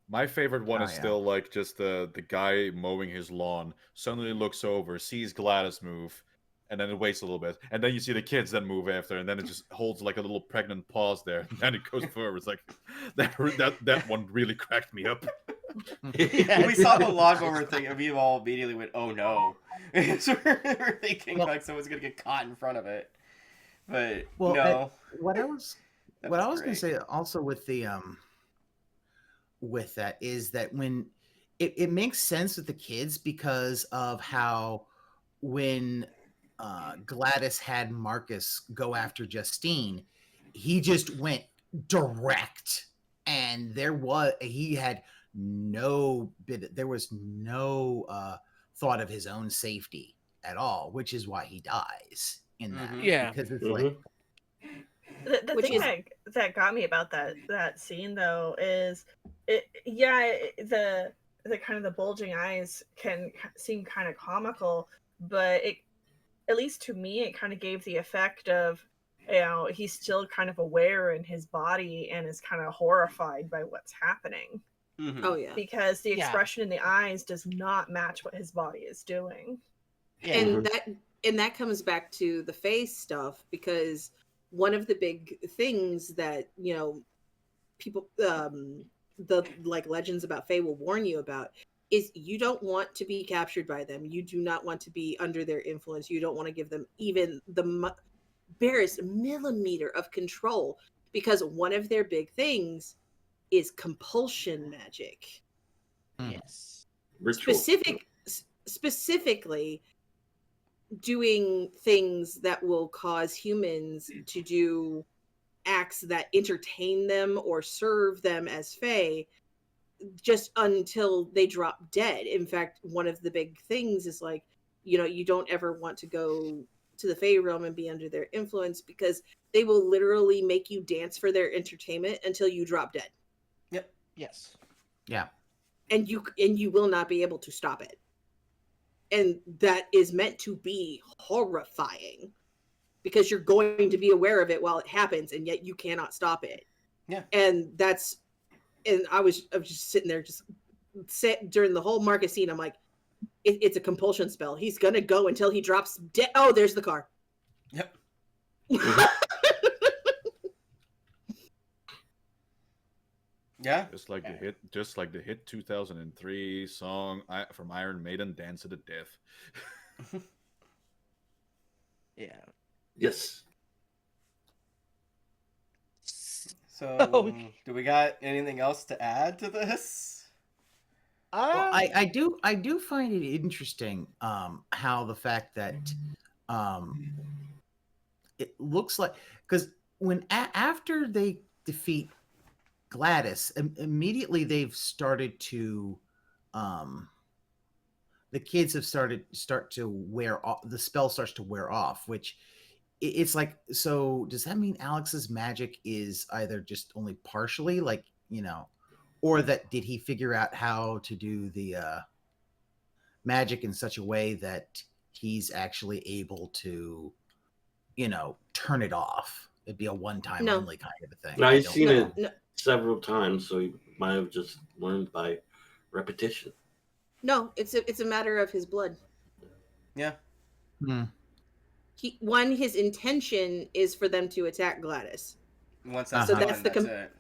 my favorite one is still like just the guy mowing his lawn suddenly looks over, sees Gladys move, and then it waits a little bit, and then you see the kids then move after, and then it just holds like a little pregnant pause there, and then it goes forward. It's like that one really cracked me up. When we saw the lawnmower thing, and we all immediately went, "Oh no!" So we're thinking like someone's gonna get caught in front of it. But no. What I was gonna say also with the with that is that when it makes sense with the kids because of how when Gladys had Marcus go after Justine, he just went direct, and there was no thought of his own safety at all, which is why he dies in that. Yeah, because it's like the thing that got me about that scene though is the kind of the bulging eyes can seem kind of comical, but it, at least to me, it kind of gave the effect of, you know, he's still kind of aware in his body and is kind of horrified by what's happening. Oh yeah, because the expression in the eyes does not match what his body is doing. And that comes back to the face stuff, because one of the big things that, people, the like legends about Fae will warn you about is you don't want to be captured by them. You do not want to be under their influence. You don't want to give them even the barest millimeter of control, because one of their big things is compulsion magic. Yes. Specifically doing things that will cause humans to do acts that entertain them or serve them as Fae, just until they drop dead. In fact, one of the big things is like, you don't ever want to go to the Fae realm and be under their influence, because they will literally make you dance for their entertainment until you drop dead. Yep. Yes. Yeah. And you will not be able to stop it. And that is meant to be horrifying, because you're going to be aware of it while it happens, and yet you cannot stop it. Yeah. And I was just sitting there, during the whole Marcus scene. I'm like, it's a compulsion spell. He's gonna go until he drops dead. Oh, there's the car. Yep. Yeah. Just like the hit 2003 song from Iron Maiden, "Dance to the Death." Yeah. Yes. So, do we got anything else to add to this? Well, I do find it interesting how the fact that it looks like, because when after they defeat Gladys, immediately they've started to the kids have start to wear off. The spell starts to wear off, which it's like, so does that mean Alex's magic is either just only partially, like, or that did he figure out how to do the magic in such a way that he's actually able to, turn it off? It'd be a one-time only kind of a thing. No, he's seen it several times, so he might have just learned by repetition. No, it's a matter of his blood. Yeah. His intention is for them to attack Gladys. Once that's so done, that's it.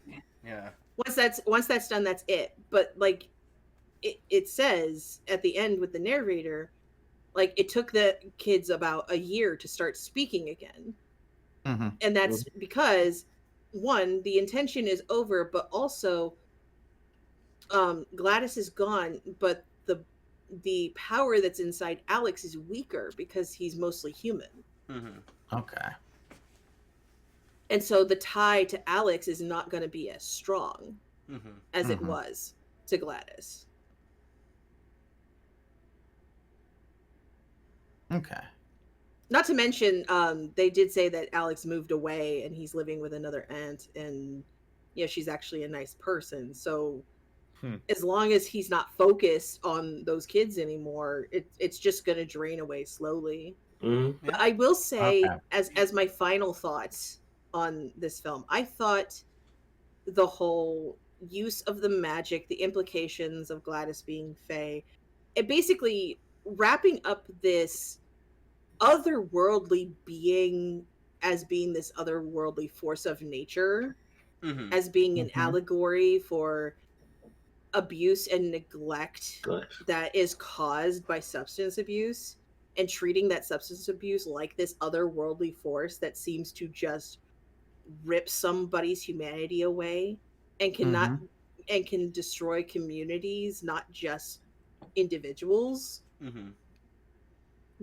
Yeah. Once that's done, that's it. But like it says at the end with the narrator, like, it took the kids about a year to start speaking again. And that's because, one, the intention is over, but also Gladys is gone, but the power that's inside Alex is weaker because he's mostly human. Okay. And so the tie to Alex is not going to be as strong as it was to Gladys. Okay. Not to mention, they did say that Alex moved away and he's living with another aunt, and she's actually a nice person. So as long as he's not focused on those kids anymore, it's just going to drain away slowly. But I will say, as my final thoughts on this film, I thought the whole use of the magic, the implications of Gladys being Fae, it basically wrapping up this otherworldly being as being this otherworldly force of nature, as being an allegory for abuse and neglect that is caused by substance abuse, and treating that substance abuse like this otherworldly force that seems to just rip somebody's humanity away and can destroy communities, not just individuals,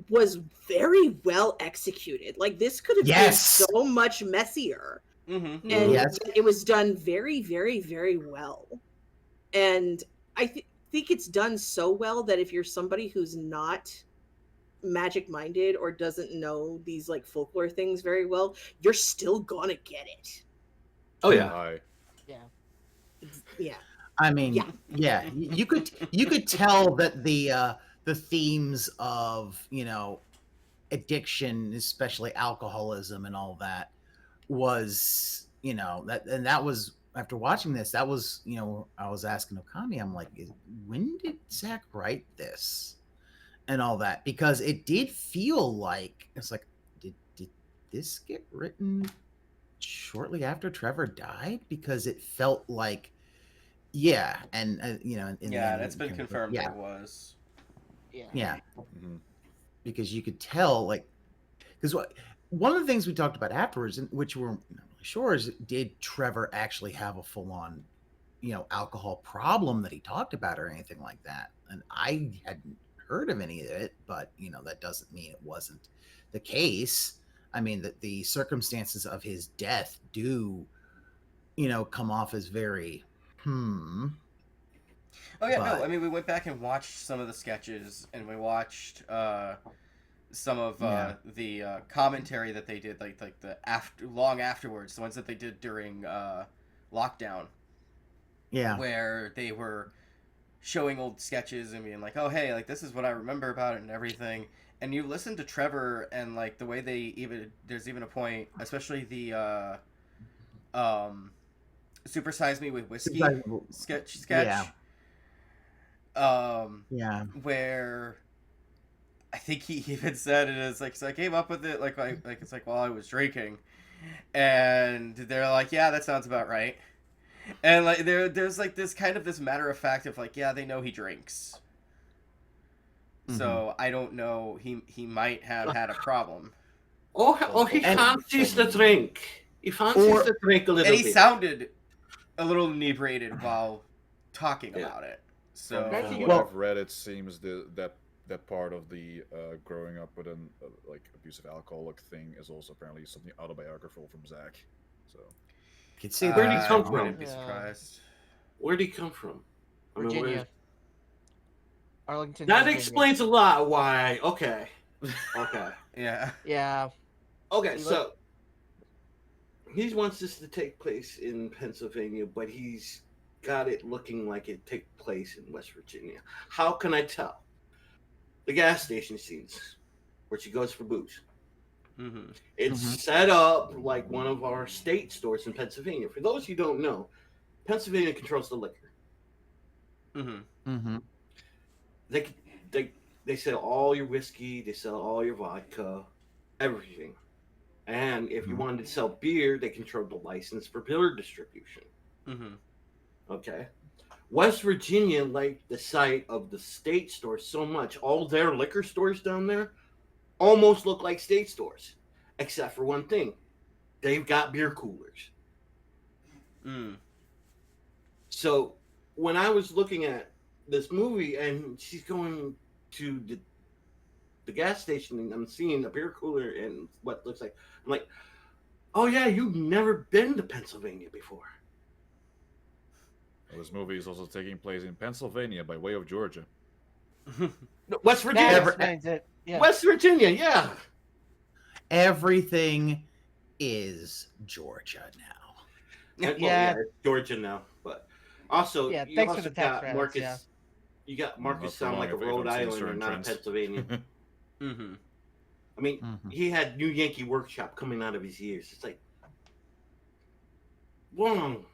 was very well executed. Like, this could have been so much messier. And it was done very, very, very well. And I think it's done so well that if you're somebody who's not magic minded or doesn't know these like folklore things very well, you're still gonna get it. Oh yeah. Yeah. I mean, yeah. You could tell that the themes of, addiction, especially alcoholism and all that, was, that was, after watching this, that was, I was asking Ookami, I'm like, when did Zach write this and all that? Because it did feel like, it's like, did this get written shortly after Trevor died because it felt like, yeah, and yeah, that's been confirmed that it was. Yeah, because you could tell, like, because one of the things we talked about afterwards, which we're not really sure, is did Trevor actually have a full-on, alcohol problem that he talked about or anything like that? And I hadn't heard of any of it, but that doesn't mean it wasn't the case. I mean, that the circumstances of his death do, come off as very, Oh yeah, no. I mean, we went back and watched some of the sketches, and we watched some of the commentary that they did, like the long afterwards, the ones that they did during lockdown. Yeah. Where they were showing old sketches and being like, "Oh, hey, like this is what I remember about it and everything." And you listen to Trevor and like the way there's even a point, especially the Super Size Me with Whiskey sketch. Yeah. Where I think he even said it is like, so I came up with it like it's like while I was drinking, and they're like, yeah, that sounds about right. And like there's like this kind of this matter of fact of like, yeah, they know he drinks. So I don't know. He might have had a problem. He fancies the drink. He fancies the drink a little bit. And he sounded a little inebriated while talking about it. So from what I've read, it seems that part of the growing up with an like abusive alcoholic thing is also apparently something autobiographical from Zach. So where did he come from? I wouldn't be surprised. Where did he come from? Virginia. Arlington. That Virginia. explains a lot. Why? Okay. Yeah. Yeah. Okay, so he wants this to take place in Pennsylvania, but he's got it looking like it take place in West Virginia. How can I tell? The gas station scenes where she goes for booze. It's set up like one of our state stores in Pennsylvania. For those who don't know, Pennsylvania controls the liquor. They sell all your whiskey, they sell all your vodka, everything. And if you wanted to sell beer, they control the license for beer distribution. Okay. West Virginia liked the site of the state store so much, all their liquor stores down there almost look like state stores, except for one thing. They've got beer coolers. So when I was looking at this movie and she's going to the gas station and I'm seeing a beer cooler and what looks like, I'm like, oh yeah, you've never been to Pennsylvania before. Well, this movie is also taking place in Pennsylvania by way of Georgia. No, West Virginia. West Virginia, yeah. Everything is Georgia now. It's Georgia now, but also you thanks also for the tax got Marcus. You got Marcus sound like a Rhode Islander, not Pennsylvania. I mean, he had New Yankee Workshop coming out of his ears. It's like, wrong.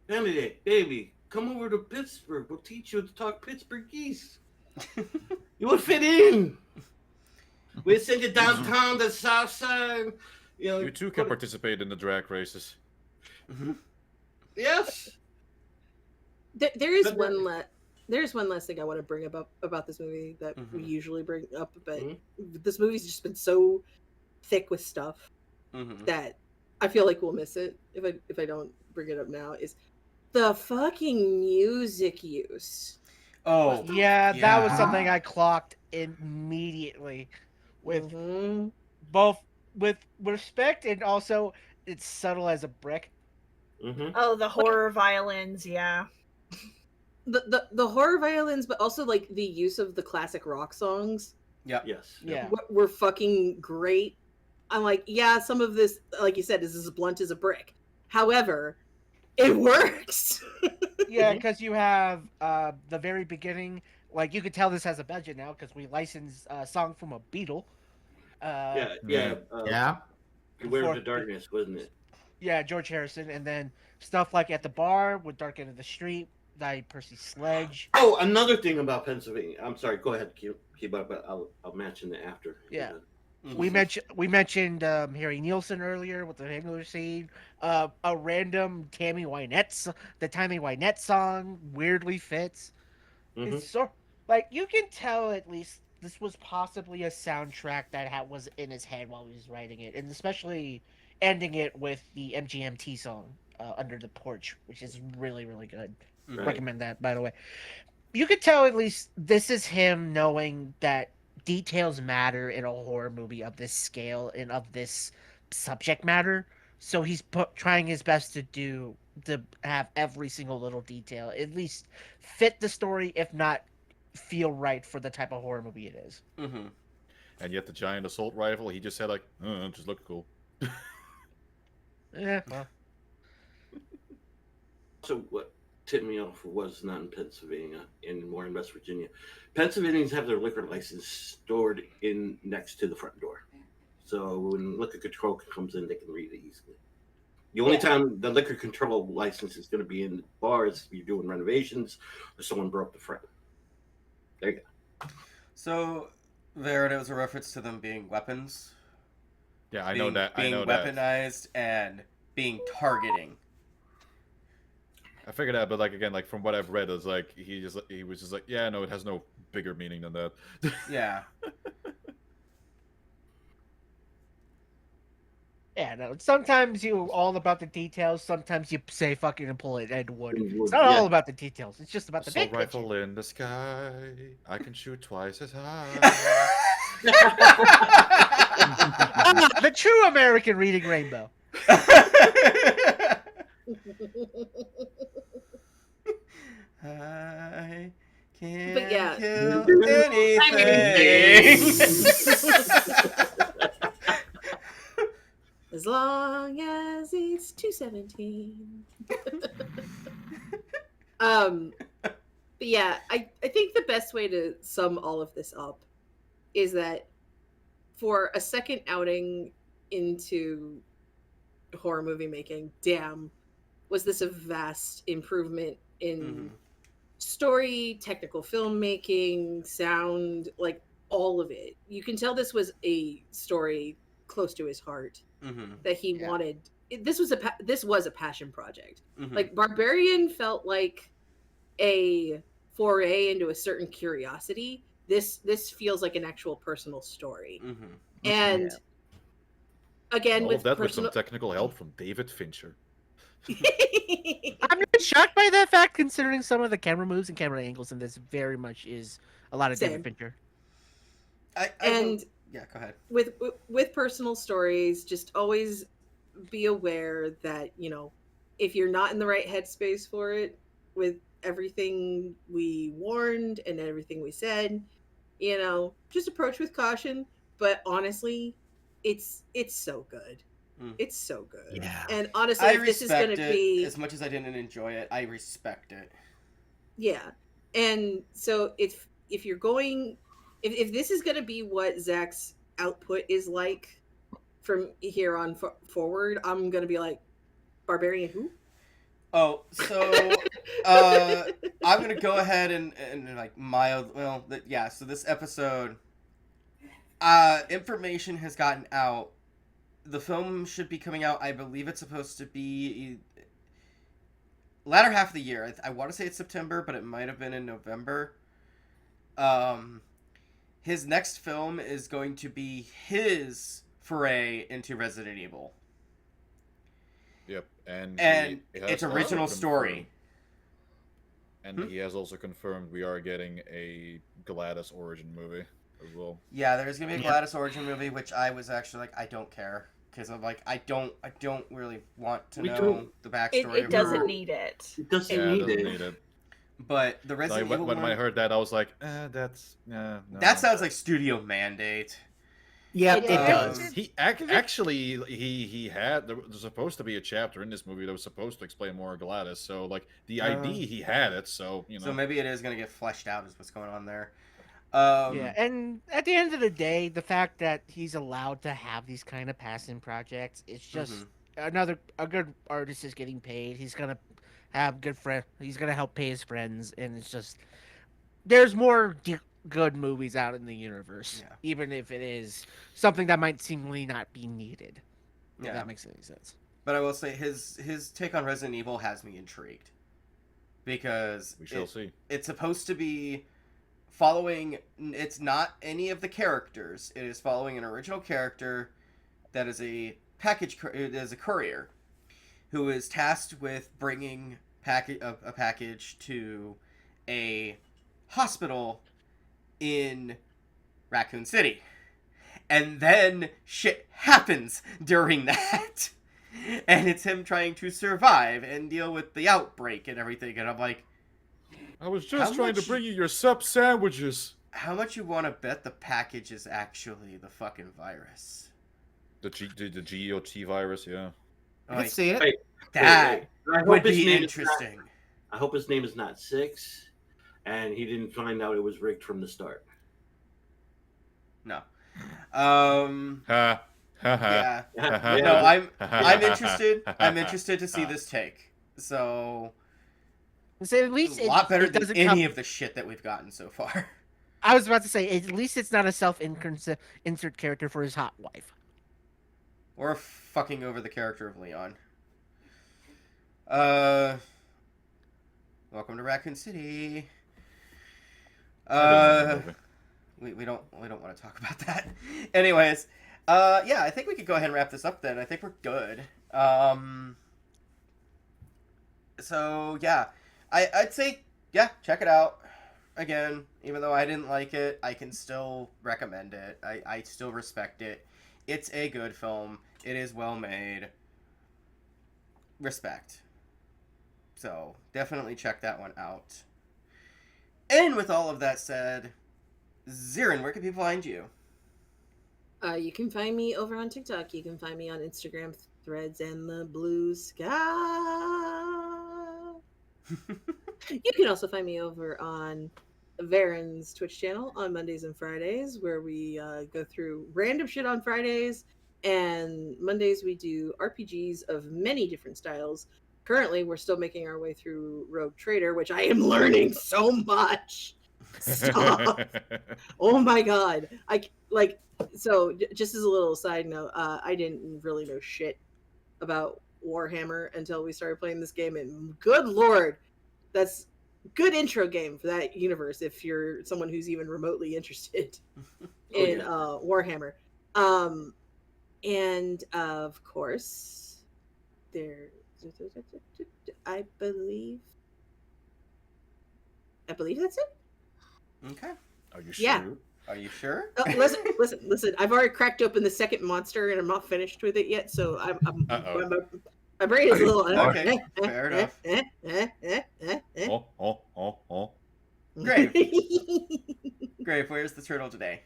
Benedict, baby, come over to Pittsburgh. We'll teach you to talk Pittsburghese. You would fit in. We'll send you downtown to the south side. You too can participate in the drag races. Yes. There's one last thing I want to bring up about this movie that we usually bring up, but this movie's just been so thick with stuff that I feel like we'll miss it if I don't bring it up now. Is the fucking music use? Oh, that was something I clocked immediately with both with respect and also it's subtle as a brick. Oh, the horror violins, yeah. The horror violins, but also like the use of the classic rock songs. Yes. Yeah. Were fucking great. I'm like, yeah, some of this, like you said, is as blunt as a brick. However, it works. Yeah, because you have the very beginning. Like you could tell this has a budget now because we licensed a song from a Beatle. Beware of the Darkness, wasn't it? Yeah, George Harrison, and then stuff like At the Bar with Dark End of the Street, by Percy Sledge. Oh, another thing about Pennsylvania. I'm sorry. Go ahead, keep up. But I'll mention it after. Yeah. We mentioned Harry Nielsen earlier with the Hangler scene. A random the Tammy Wynette song weirdly fits. It's so like you can tell at least this was possibly a soundtrack that was in his head while he was writing it, and especially ending it with the MGMT song "Under the Porch," which is really really good. Right. Recommend that, by the way. You could tell at least this is him knowing that details matter in a horror movie of this scale and of this subject matter. So he's trying his best to have every single little detail at least fit the story, if not feel right for the type of horror movie it is. Mm-hmm. And yet the giant assault rifle, he just said like, just look cool. Yeah. Well. So what tipped me off was not in Pennsylvania and more in West Virginia. Pennsylvanians have their liquor license stored in next to the front door. So when liquor control comes in, they can read it easily. The only time the liquor control license is going to be in bars if you're doing renovations or someone broke the front. There you go. So there it was a reference to them being weapons. Yeah, I know that. Being weaponized and being targeting. I figured that, but like again, like from what I've read, it's like he was just like, yeah, no, it has no bigger meaning than that. Yeah. Yeah, no. Sometimes you're all about the details. Sometimes you say fucking and pull it Ed Wood. It's not all about the details. It's just about the big rifle picture. in the sky. I can shoot twice as high. The true American reading Rainbow. I can't But yeah. kill anything. As long as it's 217. But yeah, I think the best way to sum all of this up is that for a second outing into horror movie making, damn, was this a vast improvement in story, technical filmmaking, sound, like all of it. You can tell this was a story close to his heart that he wanted. This was a passion project. Like Barbarian felt like a foray into a certain curiosity. This feels like an actual personal story. And again, all of that with some technical help from David Fincher. I'm not shocked by that fact, considering some of the camera moves and camera angles in this very much is a lot of David Fincher. Yeah, go ahead. With personal stories, just always be aware that, you know, if you're not in the right headspace for it, with everything we warned and everything we said, you know, just approach with caution. But honestly, it's so good. It's so good. Yeah. And honestly, if this is going to be, as much as I didn't enjoy it, I respect it. Yeah. And so if you're going, if this is going to be what Zach's output is like from here on forward, I'm going to be like, Barbarian who? Oh, so I'm going to go ahead and like mild, so this episode, information has gotten out. The film should be coming out, I believe it's supposed to be latter half of the year. I want to say it's September, but it might have been in November. His next film is going to be his foray into Resident Evil. Yep, and it's original story. And he has also confirmed we are getting a Gladys origin movie as well. Yeah, there's gonna be a Gladys origin movie, which I was actually like, I don't care, because I'm like, I don't really want to know the backstory. It doesn't need it. It doesn't need it. But the Resident Evil when one, I heard that, I was like, that's no. That sounds like studio mandate. Yeah, it does. He actually had there's supposed to be a chapter in this movie that was supposed to explain more of Gladys. So like the ID he had it. So you know. So maybe it is going to get fleshed out is what's going on there. Yeah, and at the end of the day, the fact that he's allowed to have these kind of passion projects, it's just a good artist is getting paid. He's gonna have good friend. He's gonna help pay his friends, and it's just there's more good movies out in the universe, Yeah. even if it is something that might seemingly not be needed. If Yeah. that makes any sense. But I will say his take on Resident Evil has me intrigued because We shall see. It's supposed to be following. It's not any of the characters. It is following an original character that is a courier who is tasked with bringing a package to a hospital in Raccoon City. And then shit happens during that. And it's him trying to survive and deal with the outbreak and everything. And I'm like, I was just trying to bring you your sub sandwiches. how much you want to bet the package is actually the fucking virus? The GOT virus, yeah. I can see it. Wait, That wait. I hope would his be name is not- interesting. I hope his name is not Six, and he didn't find out it was rigged from the start. No. Ha. Yeah. Yeah. No, I'm interested. I'm interested to see this take. So So at least a lot better than doesn't any come- of the shit that we've gotten so far. I was about to say, at least it's not a self-insert character for his hot wife. Or fucking over the character of Leon. Welcome to Raccoon City. We don't want to talk about that. Anyways, yeah, I think we could go ahead and wrap this up then. I think we're good. So yeah, I'd say yeah, check it out. Again, even though I didn't like it, I can still recommend it. I still respect it. It's a good film. It is well made. Respect. So definitely check that one out. And with all of that said, Xeiren, where can people find you? You can find me over on TikTok. You can find me on Instagram, Threads, and the Blue Sky. You can also find me over on Varren's Twitch channel on Mondays and Fridays, where we go through random shit on Fridays, and Mondays we do RPGs of many different styles. Currently, we're still making our way through Rogue Trader, which I am learning so much. Stop. Oh my god. Just as a little side note, I didn't really know shit about Warhammer until we started playing this game, and good lord, that's good intro game for that universe if you're someone who's even remotely interested in Warhammer. And of course, I believe that's it. Okay. Are you sure? Yeah. Are you sure? Oh, listen. I've already cracked open the second monster, and I'm not finished with it yet. So my brain is a little. Okay, fair enough. Grave, where's the turtle today?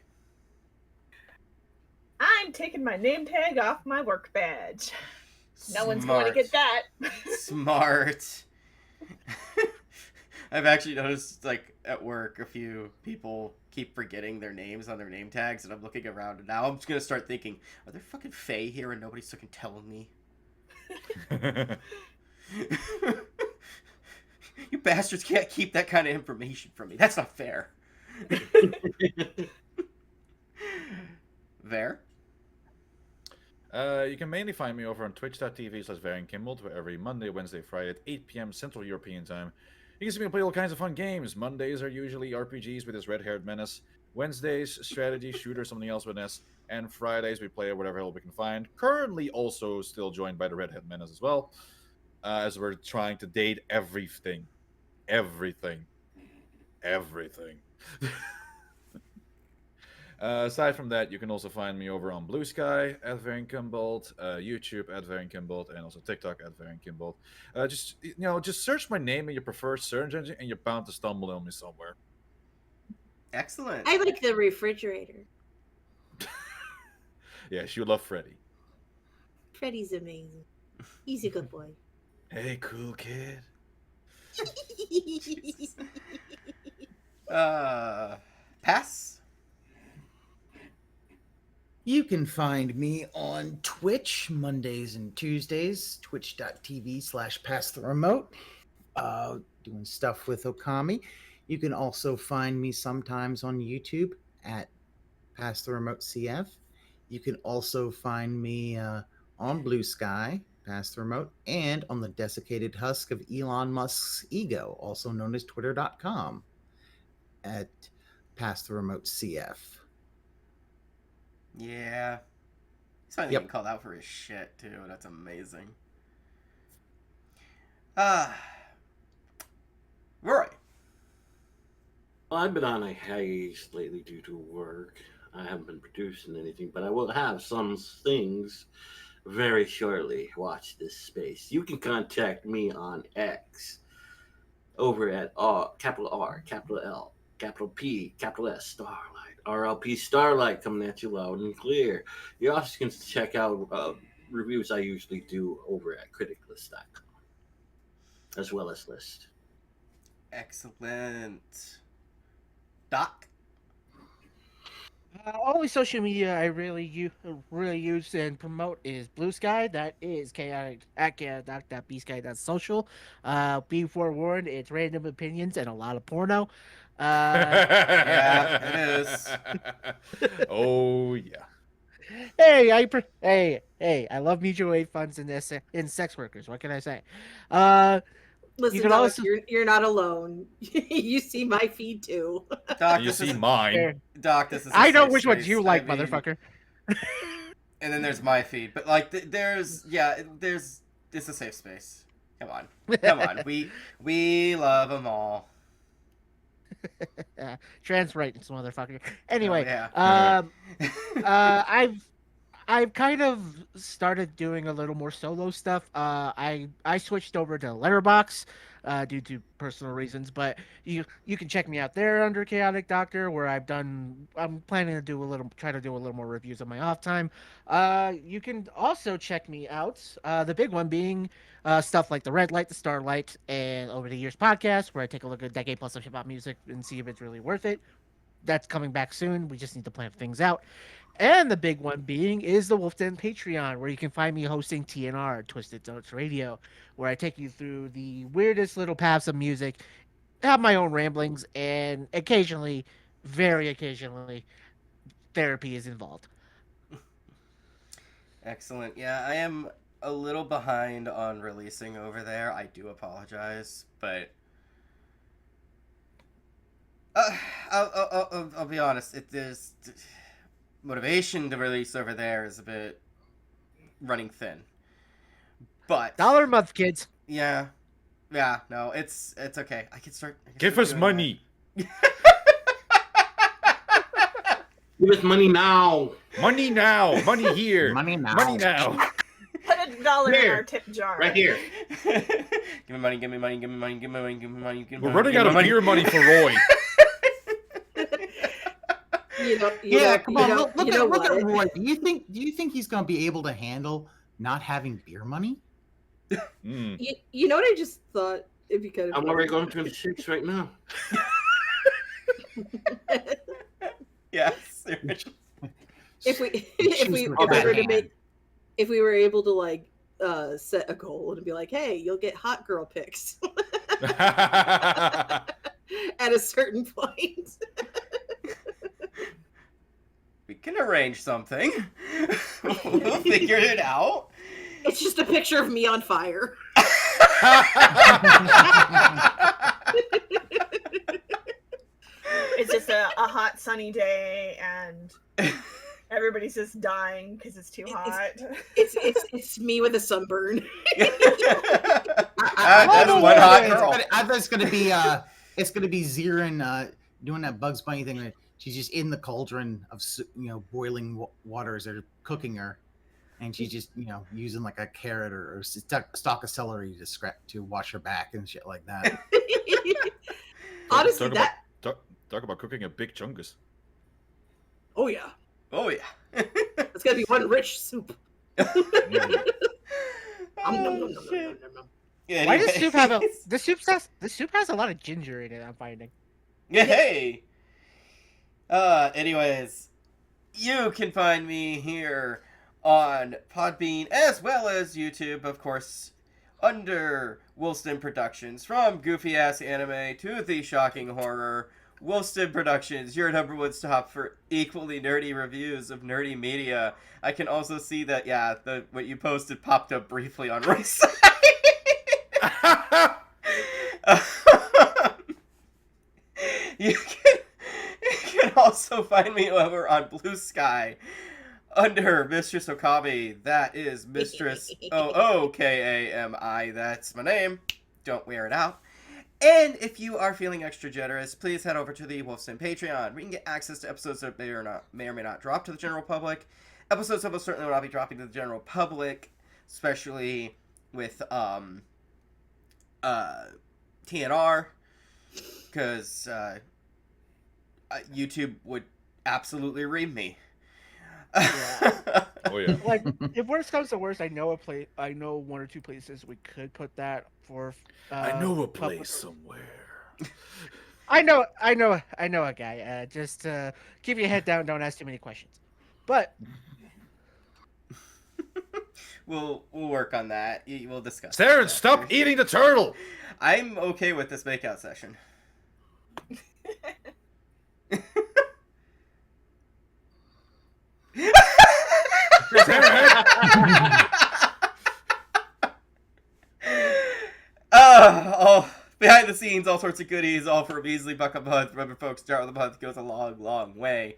I'm taking my name tag off my work badge. No one's going to get that. Smart. I've actually noticed, like, at work, a few people keep forgetting their names on their name tags, and I'm looking around, and now I'm just going to start thinking, are there fucking Fae here and nobody's fucking telling me? You bastards can't keep that kind of information from me. That's not fair. There? You can mainly find me over on twitch.tv/VarrenKimbold, where every Monday, Wednesday, Friday at 8 p.m. Central European Time. You can see me play all kinds of fun games. Mondays are usually RPGs with this red-haired menace. Wednesdays, strategy, shooter, something else with S. And Fridays, we play whatever hell we can find. Currently also still joined by the redhead menace as well, as we're trying to date everything. Everything. Aside from that, you can also find me over on Blue Sky at VarrenKimbold, YouTube at VarrenKimbold, and also TikTok at VarrenKimbold. Just search my name in your preferred search engine, and you're bound to stumble on me somewhere. Excellent. I like the refrigerator. Yeah, she would love Freddy. Freddy's amazing. He's a good boy. Hey, cool kid. Pass. You can find me on Twitch Mondays and Tuesdays, twitch.tv/passtheremote, doing stuff with Ookami. You can also find me sometimes on YouTube at Pass the Remote CF. You can also find me on Blue Sky, Pass the Remote, and on the desiccated husk of Elon Musk's ego, also known as Twitter.com, at Pass the Remote CF. Yeah. He's finally getting called out for his shit, too. That's amazing. Roy. Well, I've been on a hiatus lately due to work. I haven't been producing anything, but I will have some things very shortly. Watch this space. You can contact me on X over at capital R, capital L, capital P, capital S, Starlight, RLP Starlight, coming at you loud and clear. You also can check out reviews I usually do over at criticlist.com, as well as List. Excellent. Doc? Only social media I really use and promote is Blue Sky. That is chaotic at chaotic.bsky.social. Be forewarned, it's random opinions and a lot of porno. Yeah, it is. Oh yeah. Hey, I love mutual aid funds and sex workers. What can I say? Listen, you can Doc, also... you're not alone. You see my feed too. Doc, You see mine. Doc, this is. I know which ones you like, motherfucker. And then there's my feed, but like, there's it's a safe space. Come on. We love them all. Trans rights, motherfucker. Anyway, yeah. I've kind of started doing a little more solo stuff. I switched over to Letterboxd due to personal reasons, but you can check me out there under Chaotic Doctor, where I'm planning to try to do a little more reviews on my off time. You can also check me out. The big one being stuff like the Red Light, the Starlight, and Over the Years podcast, where I take a look at a decade plus of hip hop music and see if it's really worth it. That's coming back soon. We just need to plan things out. And the big one being is the Wolf Den Patreon, where you can find me hosting TNR, Twisted Notes Radio, where I take you through the weirdest little paths of music, have my own ramblings, and occasionally, very occasionally, therapy is involved. Excellent. Yeah, I am a little behind on releasing over there. I do apologize, but I'll be honest. There's motivation to release over there is a bit running thin. But $1 a month, kids. Yeah, no, it's okay. I can start. Give us money. Give us money now. Money now. Money here. Money now. Money now. Put $1 in our tip jar. Right here. Give me money. Give me money. Give me money. Give me money. Give me money. Give me We're money, running give out me of money. beer money for Roy. Come on. Look at Roy. Do you think he's going to be able to handle not having beer money? You know what I just thought? If you could. I'm already going 26 right now. Yes. If we were able to like set a goal and be like, hey, you'll get hot girl pics at a certain point. We can arrange something. We'll figure it out. It's just a picture of me on fire. It's just a hot sunny day and everybody's just dying because it's too hot. It's me with a sunburn. That's one hot girl. I bet it's gonna be Xeiren doing that Bugs Bunny thing. Where she's just in the cauldron of boiling waters that are cooking her, and she's just using like a carrot or stalk of celery to wash her back and shit like that. Honestly, talk about cooking a big chungus. Oh yeah. It's gonna be one rich soup. Yeah, why does soup have the soup has a lot of ginger in it, I'm finding. Yeah, hey. Anyways, you can find me here on Podbean as well as YouTube, of course. under Wolfston Productions. From goofy ass anime to the shocking horror, Wolfston Productions, your number one stop for equally nerdy reviews of nerdy media. I can also see that, yeah, what you posted popped up briefly on Roy's side. You can also find me over on Blue Sky under Mistress Ookami. That is Mistress Ookami. That's my name. Don't wear it out. And if you are feeling extra generous, please head over to the Wolfston Patreon. We can get access to episodes that may or may not drop to the general public. Episodes that will certainly will not be dropping to the general public, especially with TNR, because YouTube would absolutely ream me. Yeah. Oh yeah. Like, if worst comes to worst, I know one or two places we could put that for. I know a place somewhere. I know a guy. Just keep your head down. Don't ask too many questions. But we'll work on that. We'll discuss. Xeiren, stop eating the turtle. I'm okay with this makeout session. Behind the scenes, all sorts of goodies, all for a measly buck a month. Remember, folks, start with a month goes a long, long way.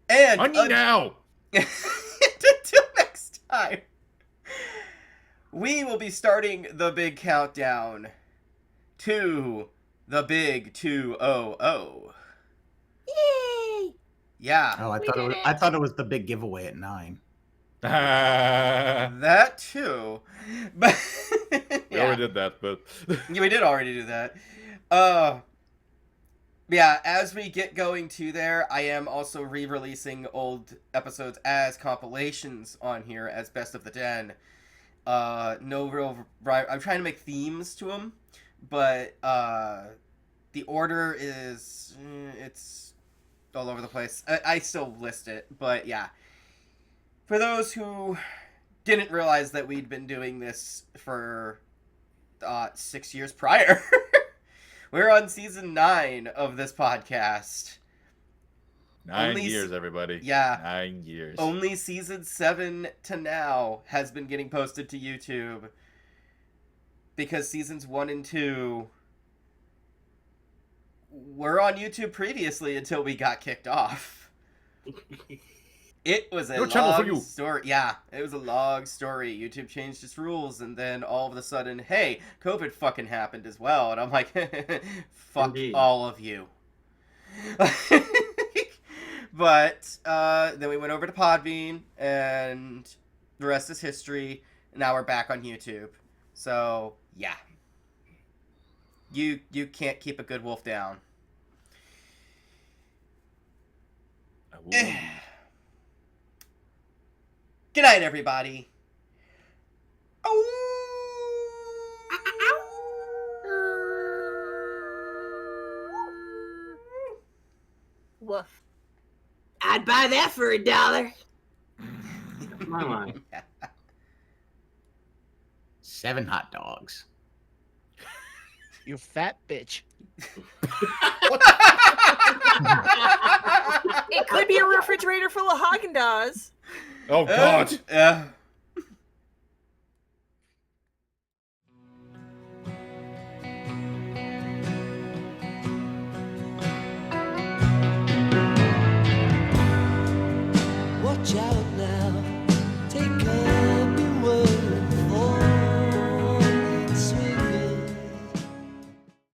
And money now. Until next time, we will be starting the big countdown to the big 200. Yay! Yeah. Oh, I thought it was the big giveaway at 9. That too. But we already did that, but yeah, we did already do that. Yeah, as we get going to there, I am also re-releasing old episodes as compilations on here as Best of the Den. No real I'm trying to make themes to them, but the order is it's all over the place. I still list it, but yeah. For those who didn't realize that we'd been doing this for 6 years prior, we're on season 9 of this podcast. 9 years, everybody. Yeah. 9 years. Only season 7 to now has been getting posted to YouTube, because seasons 1 and 2 were on YouTube previously until we got kicked off. It was a long story. Yeah, it was a long story. YouTube changed its rules, and then all of a sudden, hey, COVID fucking happened as well. And I'm like, fuck Indeed. All of you. But then we went over to Podbean, and the rest is history. Now we're back on YouTube. So, yeah. You can't keep a good wolf down. I will. Good night, everybody. Woof. I'd buy that for $1. My line. 7 hot dogs. You fat bitch. It could be a refrigerator full of Haagen-Dazs. Oh God. Yeah.